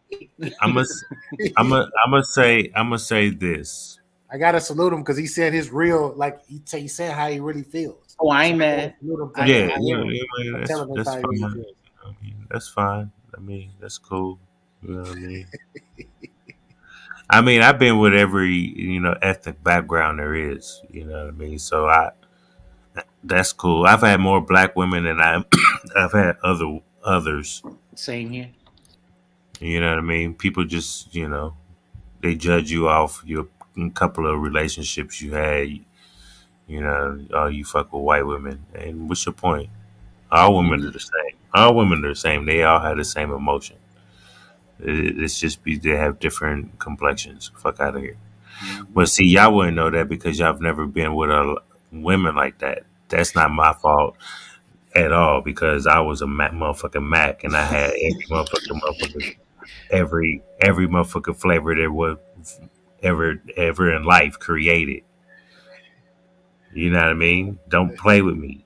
I'm gonna I'm gonna say this. I gotta salute him because he said his real, like he said how he really feels. Oh, I So ain't I gotta mad. salute him for I Yeah, that. hear him. For that's telling us how he fine. really You feels. know what I mean? That's fine. I mean, that's cool. You know what I mean? I mean, I've been with every ethnic background there is. You know what I mean? So that's cool. I've had more black women than I've had others. Same here. You know what I mean? People just they judge you off your couple of relationships you had. You know, oh, you fuck with white women, and what's your point? All women are the same. All women are the same. They all have the same emotion. It's just they have different complexions. Fuck out of here. Mhm. But see, y'all wouldn't know that because y'all have never been with women like that. That's not my fault at all because I was a motherfucking Mac and I had every motherfucking flavor there was ever in life created. You know what I mean? Don't play with me.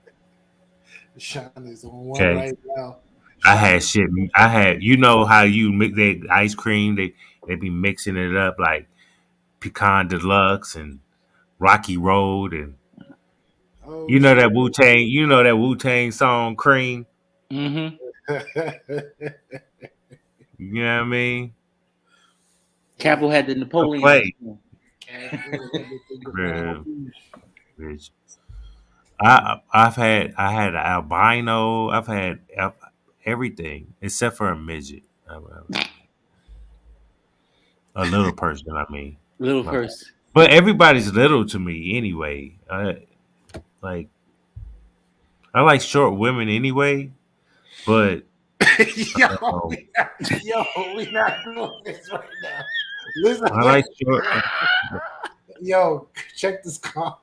Sean is on one Okay. right now. I Sean had is shit. I had, how you mix that ice cream. They be mixing it up like pecan deluxe and Rocky Road, and oh you know shit. that Wu Tang. You know that Wu Tang song Cream. Mm-hmm. You know what I mean? Capo had the Don't Napoleon. play, Careful, everything about man. me. Bitch. I had an albino. I've had everything except for a midget. A little person. I mean, Little my bad. first. But everybody's little to me anyway. Like I like short women anyway, but yo, um, we not doing this right now. Listen, I like short yo, check this comment.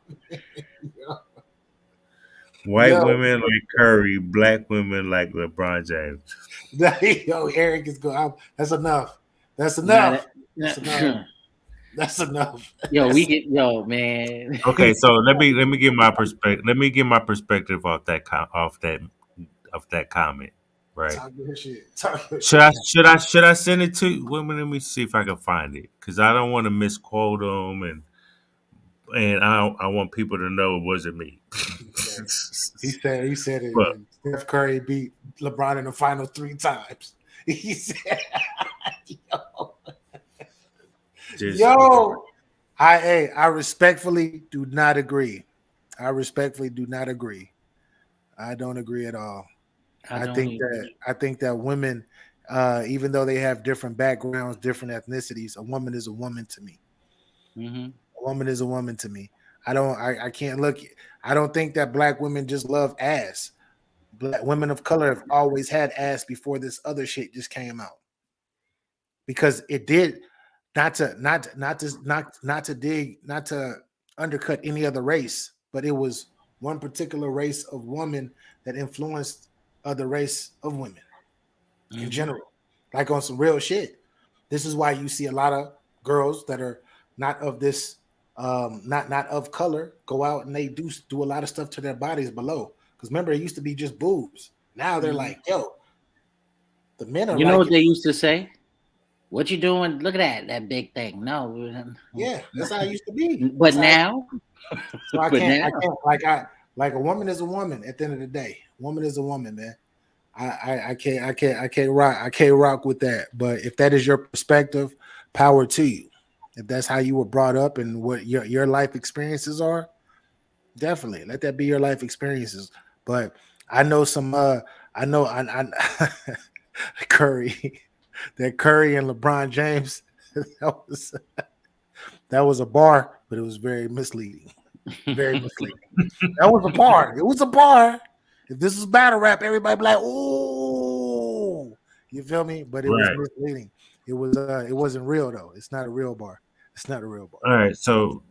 white Yo, women like Curry, black women like LeBron James. yo, Eric is going. That's enough. That's Nah, enough. That's enough. That's enough. yo, we That's, get yo, man. Okay, so let me give my perspective. Let me give my perspective off of that comment. Right? talk your shit. Talk your Should shit. I send it to you? Let me see if I can find it because I don't want to misquote them and I want people to know it wasn't me. He said it. But Steph Curry beat LeBron in the final 3 times. He said, just "Yo, I respectfully do not agree. I respectfully do not agree. I don't agree at all. I don't either. I think that women, even though they have different backgrounds, different ethnicities, a woman is a woman to me. Mm-hmm. A woman is a woman to me. I can't look. I don't think that black women just love ass. Black women of color have always had ass before this other shit just came out because it did not to undercut any other race, but it was one particular race of woman that influenced other race of women in Mm-hmm. general, like on some real shit. This is why you see a lot of girls that are not of this, not of color, go out and they do a lot of stuff to their bodies below. Because remember, it used to be just boobs. Now they're Mm-hmm. like, yo, the men are You know like, what they used to say? What you doing? Look at that big thing. No, yeah, that's how it used to be. but That's how. now, So but now, I can't like a woman is a woman. At the end of the day, woman is a woman, man. I can't rock with that. But if that is your perspective, power to you. If that's how you were brought up and what your life experiences are, definitely let that be your life experiences. But I know some I Curry, that Curry and LeBron James, that was that was a bar, but it was very misleading. Very misleading. That was a bar. It was a bar. If this was battle rap, everybody be like, "Oh," you feel me? But it was Right. misleading. It wasn't real though. It's not a real bar. It's not a real bar. All right. So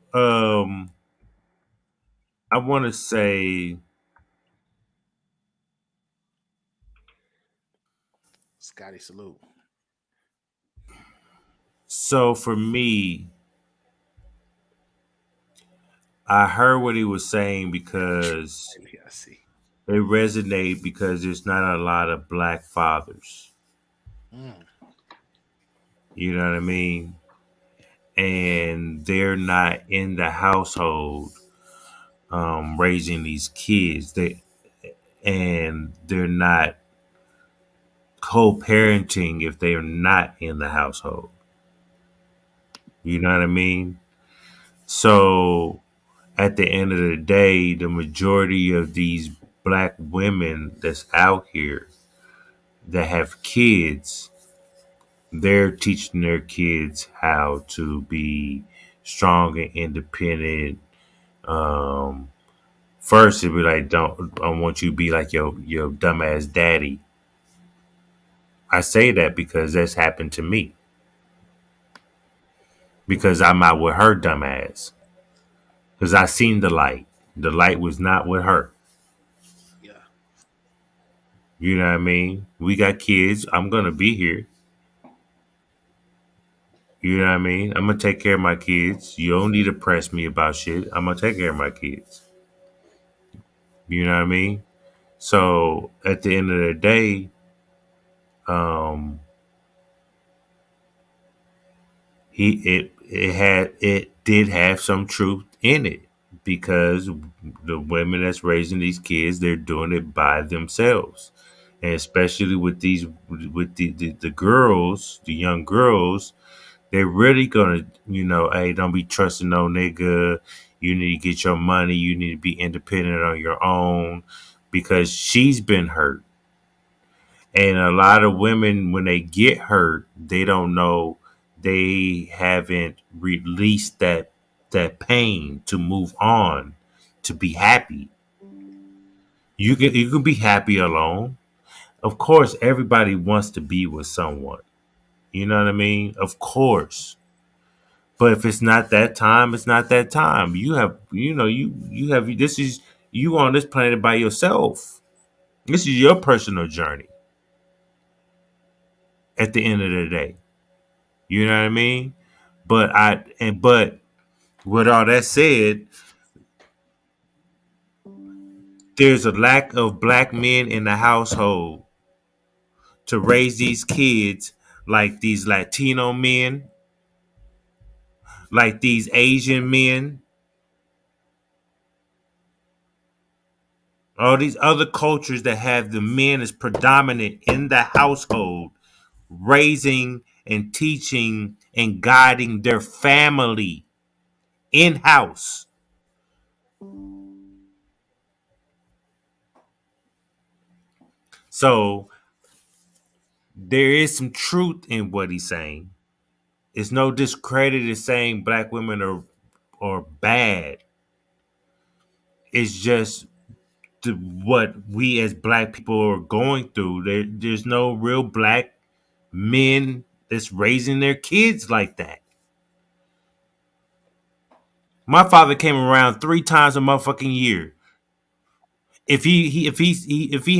I want to say Scotty salute. so for me, I heard what he was saying because Yeah, I see. it resonate because there's not a lot of black fathers. Mm, You know what I mean? And they're not in the household raising these kids. They're not co-parenting if they are not in the household. You know what I mean? So at the end of the day, the majority of these black women that's out here that have kids, they're teaching their kids how to be strong and independent. Um, First, it'd be like, don't I want you to be like your dumbass daddy. I say that because that's happened to me. Because I'm out with her dumbass. Because I seen the light. The light was not with her. yeah. You know what I mean? We got kids. I'm gonna be here. You know what I mean? I'm gonna take care of my kids. You don't need to press me about shit. I'm gonna take care of my kids. You know what I mean? So at the end of the day, um, it did have some truth in it because the women that's raising these kids, they're doing it by themselves, and especially with the girls, the young girls, they're really gonna, hey, don't be trusting no nigga. You need to get your money. You need to be independent on your own because she's been hurt. And a lot of women, when they get hurt, they don't know, they haven't released that pain to move on, to be happy. You can be happy alone. Of course, everybody wants to be with someone. You know what I mean? Of course. But if it's not that time, it's not that time. You have this is you on this planet by yourself. This is your personal journey at the end of the day. You know what I mean? But with all that said, there's a lack of black men in the household to raise these kids like these Latino men, like these Asian men, all these other cultures that have the men as predominant in the household, raising and teaching and guiding their family in house. So there is some truth in what he's saying. It's no discredit in saying black women are bad. It's just what we as black people are going through. There's no real black men that's raising their kids like that. My father came around 3 times a motherfucking year. If he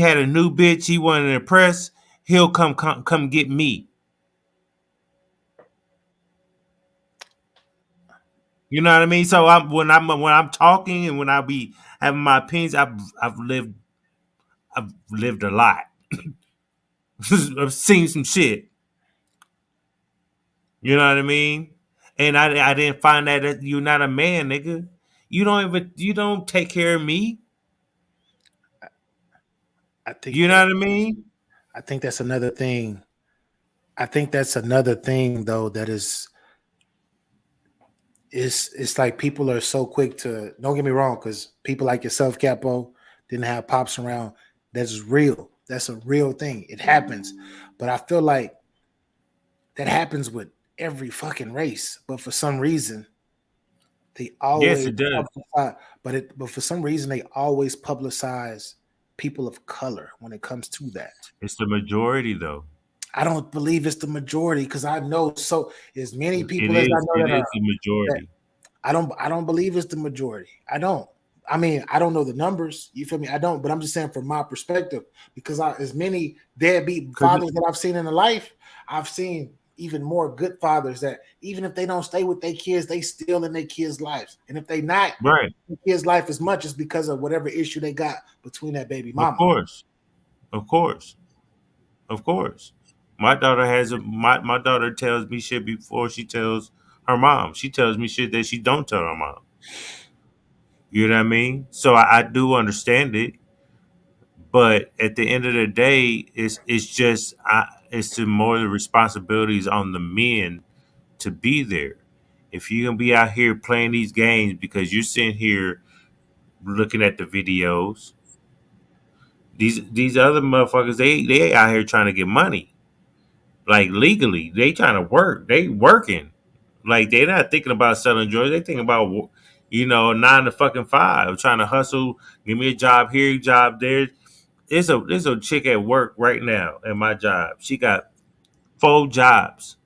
had a new bitch he wanted to impress, he'll come get me. You know what I mean? So when I'm talking and when I be having my opinions, I've lived a lot. I've seen some shit. You know what I mean? And I didn't find that you're not a man, nigga. You don't take care of me. I think You know that what I mean? I think that's another thing. I think that's another thing though that it's like people are so quick to, don't get me wrong, because people like yourself, Capo, didn't have pops around. That's real. That's a real thing. It happens. But I feel like that happens with every fucking race. But for some reason, they Yes, always it does. publicize, but for some reason they always publicize people of color when it comes to that. It's the majority though. I don't believe it's the majority because I know so as many It people as I is. know It that is are the that majority. I don't believe it's the majority. I don't. I mean, I don't know the numbers. You feel me? I don't, but I'm just saying from my perspective, because as many deadbeat Cause fathers that I've seen in the life, I've seen even more good fathers that even if they don't stay with their kids, they still in their kids' lives. And if they not right, in their kids' life as much, it's because of whatever issue they got between that baby of mama. course, of course, of course. My daughter tells me shit before she tells her mom. She tells me shit that she don't tell her mom. You know what I mean? So I do understand it, but at the end of the day, it's the more the responsibilities on the men to be there. If you're gonna be out here playing these games because you're sitting here looking at the videos, these other motherfuckers they out here trying to get money like legally. They trying to work. They working like they're not thinking about selling drugs. They thinking about 9 to 5, trying to hustle. Give me a job here, job there. There's a chick at work right now at my job. She got 4 jobs.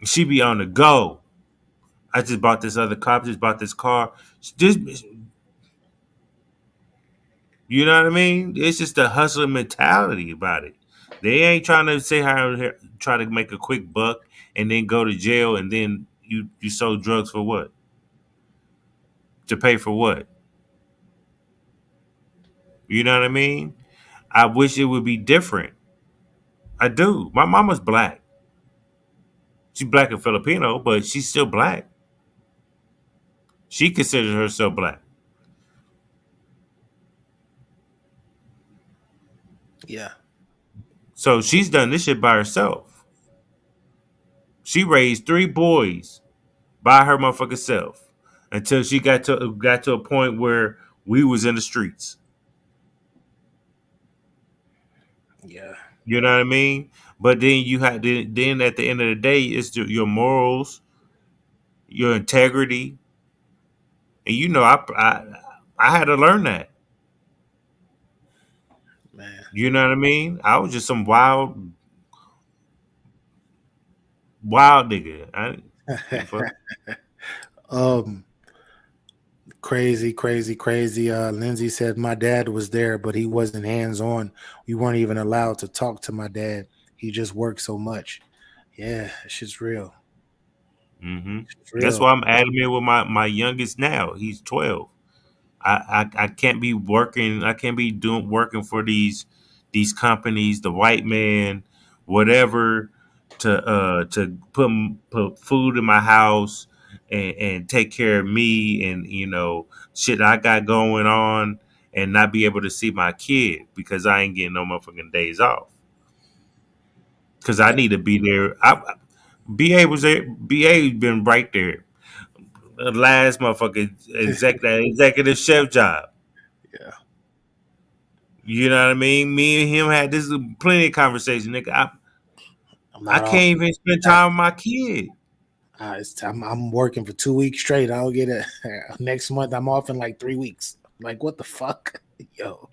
She be on the go. I just bought this other car. I just bought this car. Just you know what I mean? It's just a hustling mentality about it. They ain't trying to say how try to make a quick buck and then go to jail and then you sold drugs for what? To pay for what? You know what I mean? I wish it would be different. I do. My mama's black. She's black and Filipino, but she's still black. She considers herself black. Yeah. So she's done this shit by herself. She raised 3 boys by her motherfucking self until she got to a point where we was in the streets. Yeah. You know what I mean? But then you had then at the end of the day, it's your morals, your integrity, and I had to learn that. Man. You know what I mean? I was just some wild nigga. I didn't give a fuck. um Crazy, crazy, crazy. Lindsay said my dad was there, but he wasn't hands on. We weren't even allowed to talk to my dad. He just worked so much. Yeah, that shit's real. Hmm. It's That's real. why I'm adamant with my youngest now. He's 12. I can't be working. I can't be doing working for these companies, the white man, whatever, to put food in my house and take care of me and shit I got going on and not be able to see my kid because I ain't getting no motherfucking days off because I Yeah. need to be there. BA was there. BA been right there. The last motherfucking executive chef job. Yeah. You know what I mean? Me and him had this plenty of conversation, nigga. I'm I not off. can't even spend time with my kid. I'm working for 2 weeks straight. I'll get it next month. I'm off in like 3 weeks. Like, what the fuck, yo?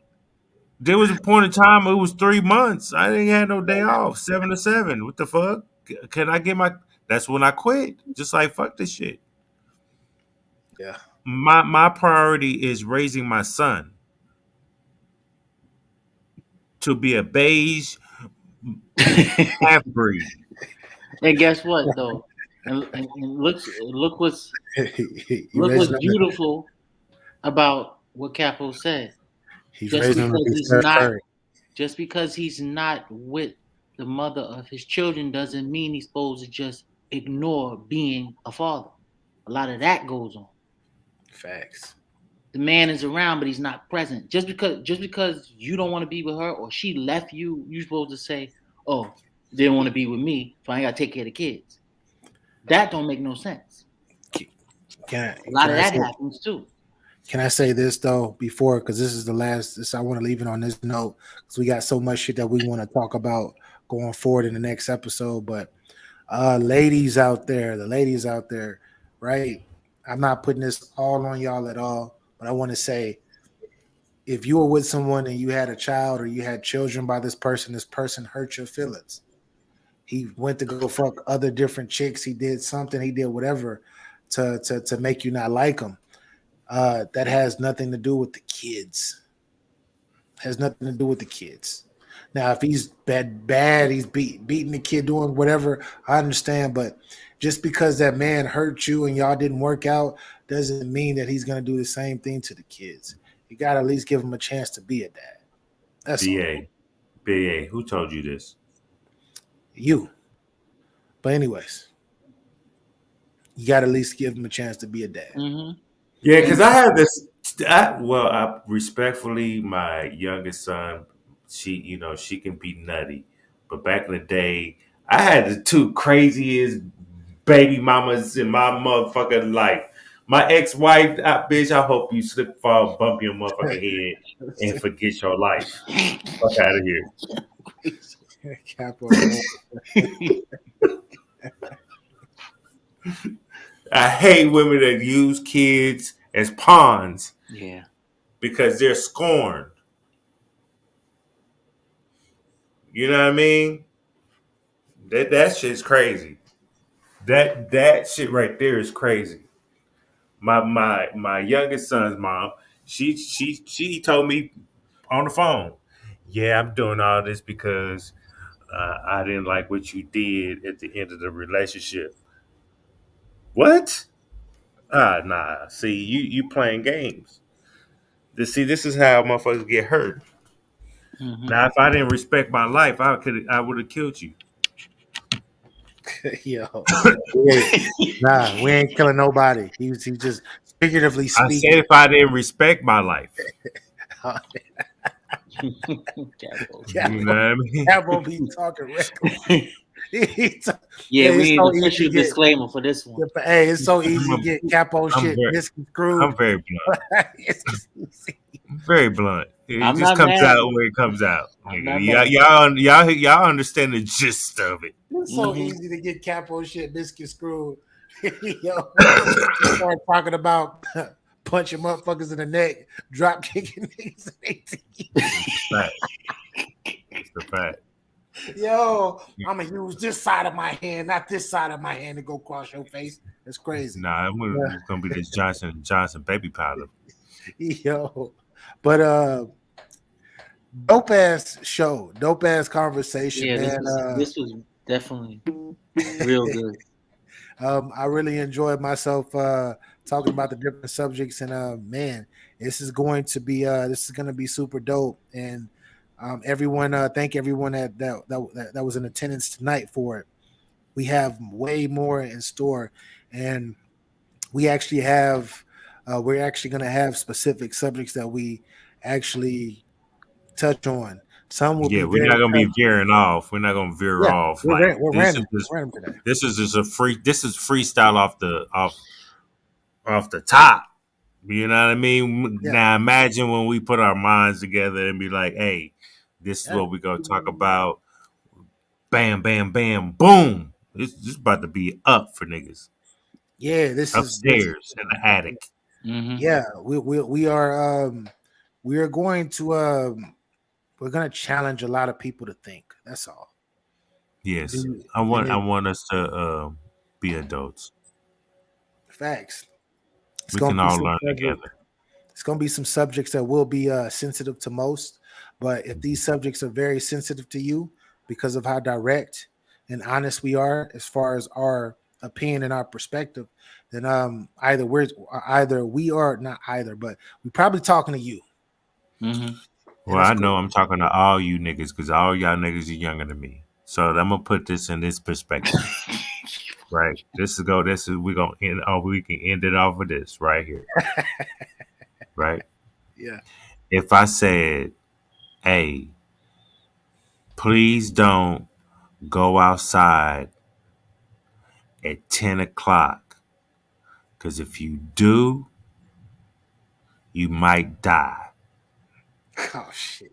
There was a point in time it was 3 months. I didn't have no day off. 7 to 7. What the fuck? Can I get my? That's when I quit. Just like fuck this shit. Yeah, My priority is raising my son to be a beige half breed. And guess what though? And you look raising what's them. beautiful about what Capo said. He's Just raising them to because be he's Steph not Curry. just because he's not with the mother of his children doesn't mean he's supposed to just ignore being a father. A lot of that goes on. Facts. The man is around, but he's not present. Just because you don't want to be with her or she left you, you're supposed to say, "Oh, they don't want to be with me, so I ain't gotta take care of the kids." That don't make no sense. Can A I, lot can of I that say happens too. can I say this though before because this is the last. I want to leave it on this note because we got so much shit that we want to talk about going forward in the next episode. But ladies out there, the ladies out there, right? I'm not putting this all on y'all at all, but I want to say if you were with someone and you had a child or you had children by this person hurt your feelings. He went to go fuck other different chicks. He did something. He did whatever to make you not like him. That has nothing to do with the kids. Has nothing to do with the kids. Now, if he's bad, he's beating the kid, doing whatever. I understand, but just because that man hurt you and y'all didn't work out doesn't mean that he's gonna do the same thing to the kids. You gotta at least give him a chance to be a dad. That's all. BA, who told you this? You. But anyways, you gotta at least give him a chance to be a dad. Mm-hmm. Yeah, because And I have this. I respectfully, my youngest son, she can be nutty, but back in the day, I had the two craziest baby mamas in my motherfucking life. My ex-wife, bitch, I hope you slip, fall, bump your motherfucking head, and forget your life. Fuck out of here. Capo. I hate women that use kids as pawns yeah. because they're scorned. You know what I mean? That shit's crazy. That shit right there is crazy. My youngest son's mom, she told me on the phone, yeah, I'm doing all this because I didn't like what you did at the end of the relationship. What? Nah. See, you playing games. This is how motherfuckers get hurt. Mm-hmm. Now, if I didn't respect my life, I would have killed you. Yo. Yeah. Nah, we ain't killing nobody. He just figuratively I said speaking. if I didn't respect my life. Capo. You know what I mean? Capo be talking reckless. Yeah, we It's need so an easy official to get. disclaimer for this one. Hey, it's so easy I'm, to get Capo I'm shit very misconstrued. I'm very blunt. It's easy. Very blunt. It I'm just not comes mad. out when it comes out. I'm Nigga. not mad. Y'all understand the gist of it. It's so Mm-hmm. easy to get Capo shit misconstrued. Yo, start talking about punching motherfuckers in the neck, drop kicking niggas in 18. Fact. It's the fact. Yo, I'm gonna use this side of my hand, not this side of my hand, to go across your face. That's crazy. Nah, it's gonna be this Johnson baby powder. Yo, but dope ass show, dope ass conversation, Yeah, man. this was definitely real good. I really enjoyed myself talking about the different subjects, and man, this is going to be super dope. And everyone, thank everyone that was in attendance tonight for it. We have way more in store, and we actually have we're actually going to have specific subjects that we actually touch on. Some will Yeah, be we're very not gonna be touchy. veering off. We're not gonna veer Yeah, off. Like we're random today. this is just a free. This is freestyle off the top. You know what I mean? Yeah. Now imagine when we put our minds together and be like, hey, this is Yeah. what we're gonna talk about. Bam, bam, bam, boom. This about to be up for niggas. Yeah, this Upstairs in the attic. Mm-hmm. yeah, we are going to we're gonna challenge a lot of people to think. That's all. Yes. Do I and want us to be adults. facts. It's We gonna can be all some learn subject. together. It's gonna be some subjects that will be sensitive to most. But if these subjects are very sensitive to you because of how direct and honest we are as far as our opinion and our perspective, then either we are not either, but we're probably talking to you, Mm-hmm. and Well, that's I know cool. I'm talking to all you niggas because all y'all niggas are younger than me. So I'm gonna put this in this perspective. Right. This is we gonna end we can end it off with this right here. Right. Yeah. If I said, hey, please don't go outside at 10 o'clock. Cause if you do, you might die. Oh shit.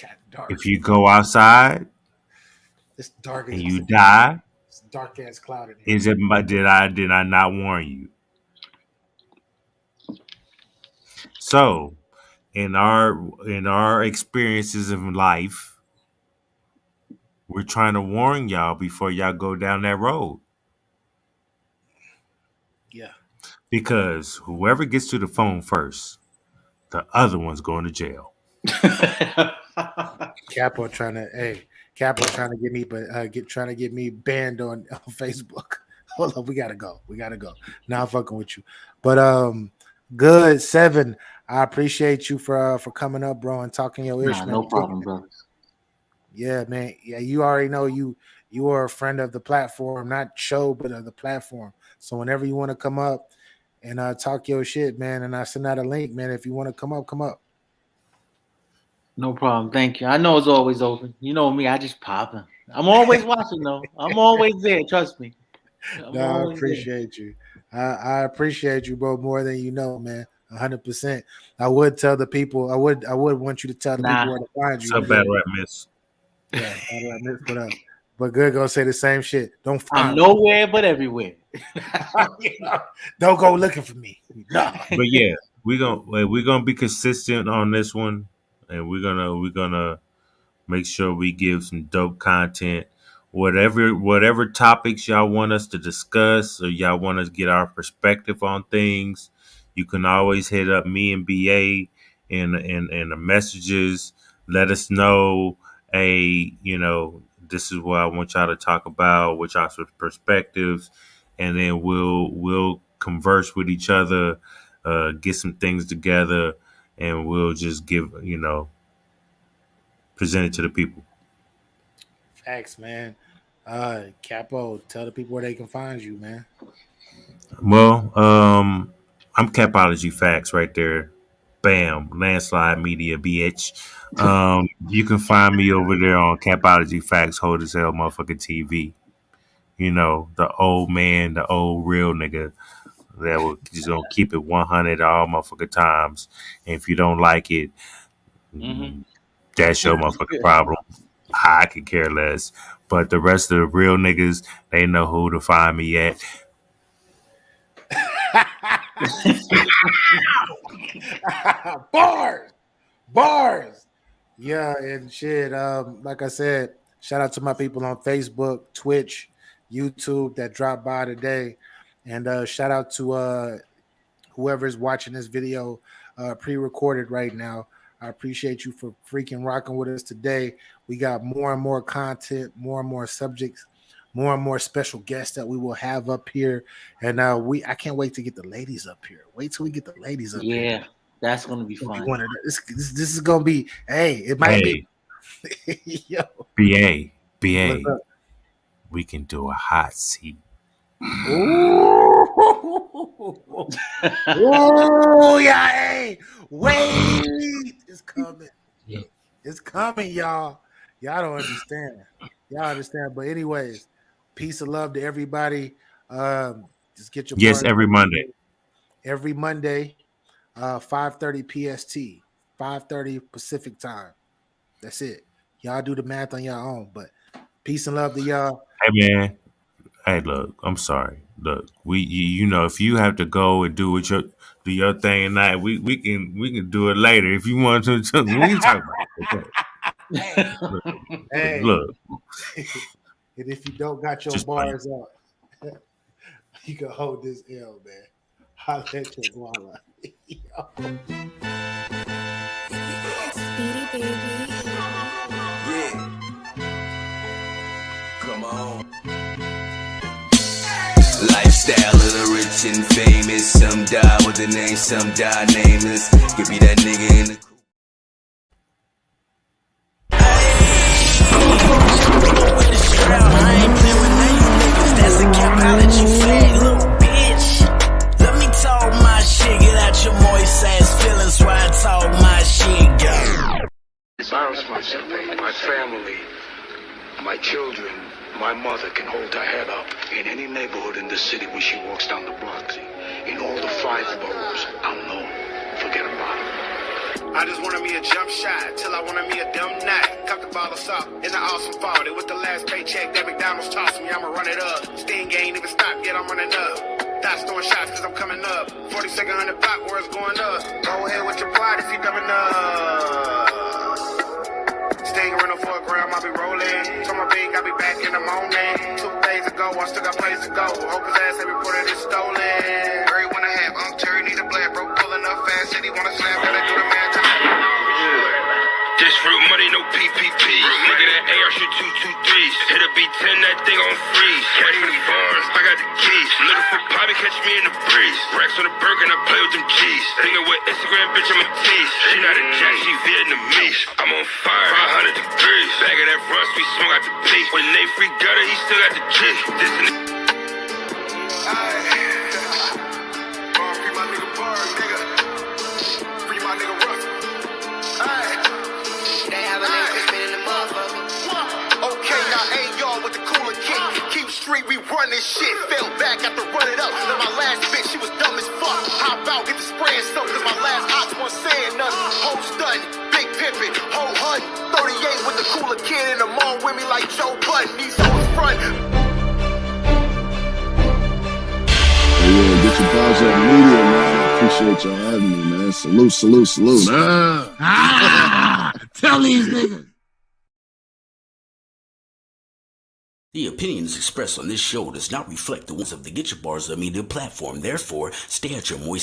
Got If dark. you go outside It's dark and as you die, it's dark ass cloud in here. is it did I not warn you? So in our experiences in life, we're trying to warn y'all before y'all go down that road. Yeah. Because whoever gets to the phone first, the other one's going to jail. Capo trying to Capo trying to get me but trying to get me banned on Facebook. Hold on, we gotta go. We gotta go. Now I'm fucking with you. But good seven. I appreciate you for coming up, bro, and talking your ish, Nah, man. no problem, brothers. Yeah, man. Yeah, you already know you are a friend of the platform, not show, but of the platform. So whenever you want to come up and talk your shit, man, and I send out a link, man. If you want to come up, come up. No problem. Thank you. I know it's always open. You know me, I just pop in. I'm always watching though. I'm always there. Trust me. I'm No, I always there. appreciate you. I appreciate you, bro, more than you know, man. 100%. I would tell the people. I would want you to tell the people Nah, where to find What's you. up, Yeah, Battle Rap Miss? yeah. Battle Rap Miss, what up? But good gonna say the same shit. Don't I'm find me. nowhere but everywhere. Don't go looking for me. No. But yeah, we're gonna be consistent on this one, and we're gonna make sure we give some dope content. Whatever topics y'all want us to discuss or y'all want us to get our perspective on things, you can always hit up me and BA in the messages. Let us know, hey, this is what I want y'all to talk about, with y'all's perspectives, and then we'll converse with each other, get some things together, and we'll just give present it to the people. Facts, man. Capo, tell the people where they can find you, man. Well, I'm Capology Facts right there. Bam, landslide media, bitch. You can find me over there on Capology Facts, hold as hell, motherfucking TV. The old man, the old real nigga that will just gonna keep it 100 all motherfucking times. And if you don't like it, Hmm. that's your motherfucking problem. I could care less. But the rest of the real niggas, they know who to find me at. Bars, bars. Yeah, and shit. Like I said, shout out to my people on Facebook, Twitch, YouTube that dropped by today, and shout out to whoever's watching this video pre-recorded right now. I appreciate you for freaking rocking with us today. We got more and more content, more and more subjects, more and more special guests that we will have up here. And I can't wait to get the ladies up here. Wait till we get the ladies up here. Yeah, that's gonna be It's gonna be fun. one of this is gonna be. Hey, it might be. Hey, Yo, BA, what's BA, up? we can do a hot seat. Ooh, ooh, yeah. Hey, wait, it's coming. It's coming, y'all. Y'all don't understand. Y'all understand. But anyways, peace and love to everybody. Just get your Yes, bars every up Monday. every Monday. 5:30 PST, 5:30 Pacific time. That's it. Y'all do the math on your own. But peace and love to y'all. Hey man, hey look, I'm sorry. Look, you know if you have to go and do your thing tonight, we can do it later if you want to. We can talk about it. Hey, hey. Look, And if you don't got your just bars up, you can hold this L, man. Holla at your guala. Speedy baby. Yeah. Come on. Lifestyle of the rich and famous. Some die with the name, some die nameless. Give me that nigga in the crew. With the strap, I ain't playing with none of you niggas. That's a cap out at you fat little bitch. Let me talk my shit, get out your moist ass feelings while I talk my shit, girl. It's our responsibility. My family, my children, my mother can hold her head up in any neighborhood in the city when she walks down the block. In all the 5 boroughs, I'm known. Forget about it. I just wanted me a jump shot till I wanted me a dumb night. Cut the ball of salt in the awesome 40 with the last paycheck that McDonald's tossed me. I'ma run it up. Sting ain't even stopped yet. I'm running up. Dots throwing shots cause I'm coming up. 42nd 100 pop where it's going up. Go ahead with your plot if you dumb enough. Sting rental for a gram, I'll be rolling. So my big, I'll be back in the morning. 2 days ago, I still got place to go. Hope his ass ain't reported it's stolen. Very wanna have, Terry need a blast. Bro, pulling up fast, city wanna slam, gotta do the man time. This real money, no PPP. Look at that AR shoot 223s. Hit a B10, that thing on freeze. Cash for the bars, I got the keys. Looking for Bobby, catch me in the breeze. Racks on the burger, and I play with them cheese. Thinking with Instagram, bitch, I'm a tease. She not a jack, she Vietnamese. I'm on fire, 500 degrees. Bag of that rust, we smoke out the peak. When they free gutter, he still got the G. This and Free my nigga Bar, nigga. Free my nigga Ruff. Okay, now hey y'all with the cooler kick. Keep street, we run this shit. Fell back after run it up. Then my last bitch, she was dumb as fuck. Hop out, get the spray and stuff, cause my last ops wasn't saying nothing. Whole stun, big pimpin', whole hunt. 38 with the cooler kid in the mall with me like Joe Budden. These hoes front. Hey, yeah, get your balls up media, man. I appreciate y'all having me, man. Salute, salute, salute. Tell these niggas. The opinions expressed on this show does not reflect the ones of the Get Your Bars Up Media platform. Therefore, stay at your moist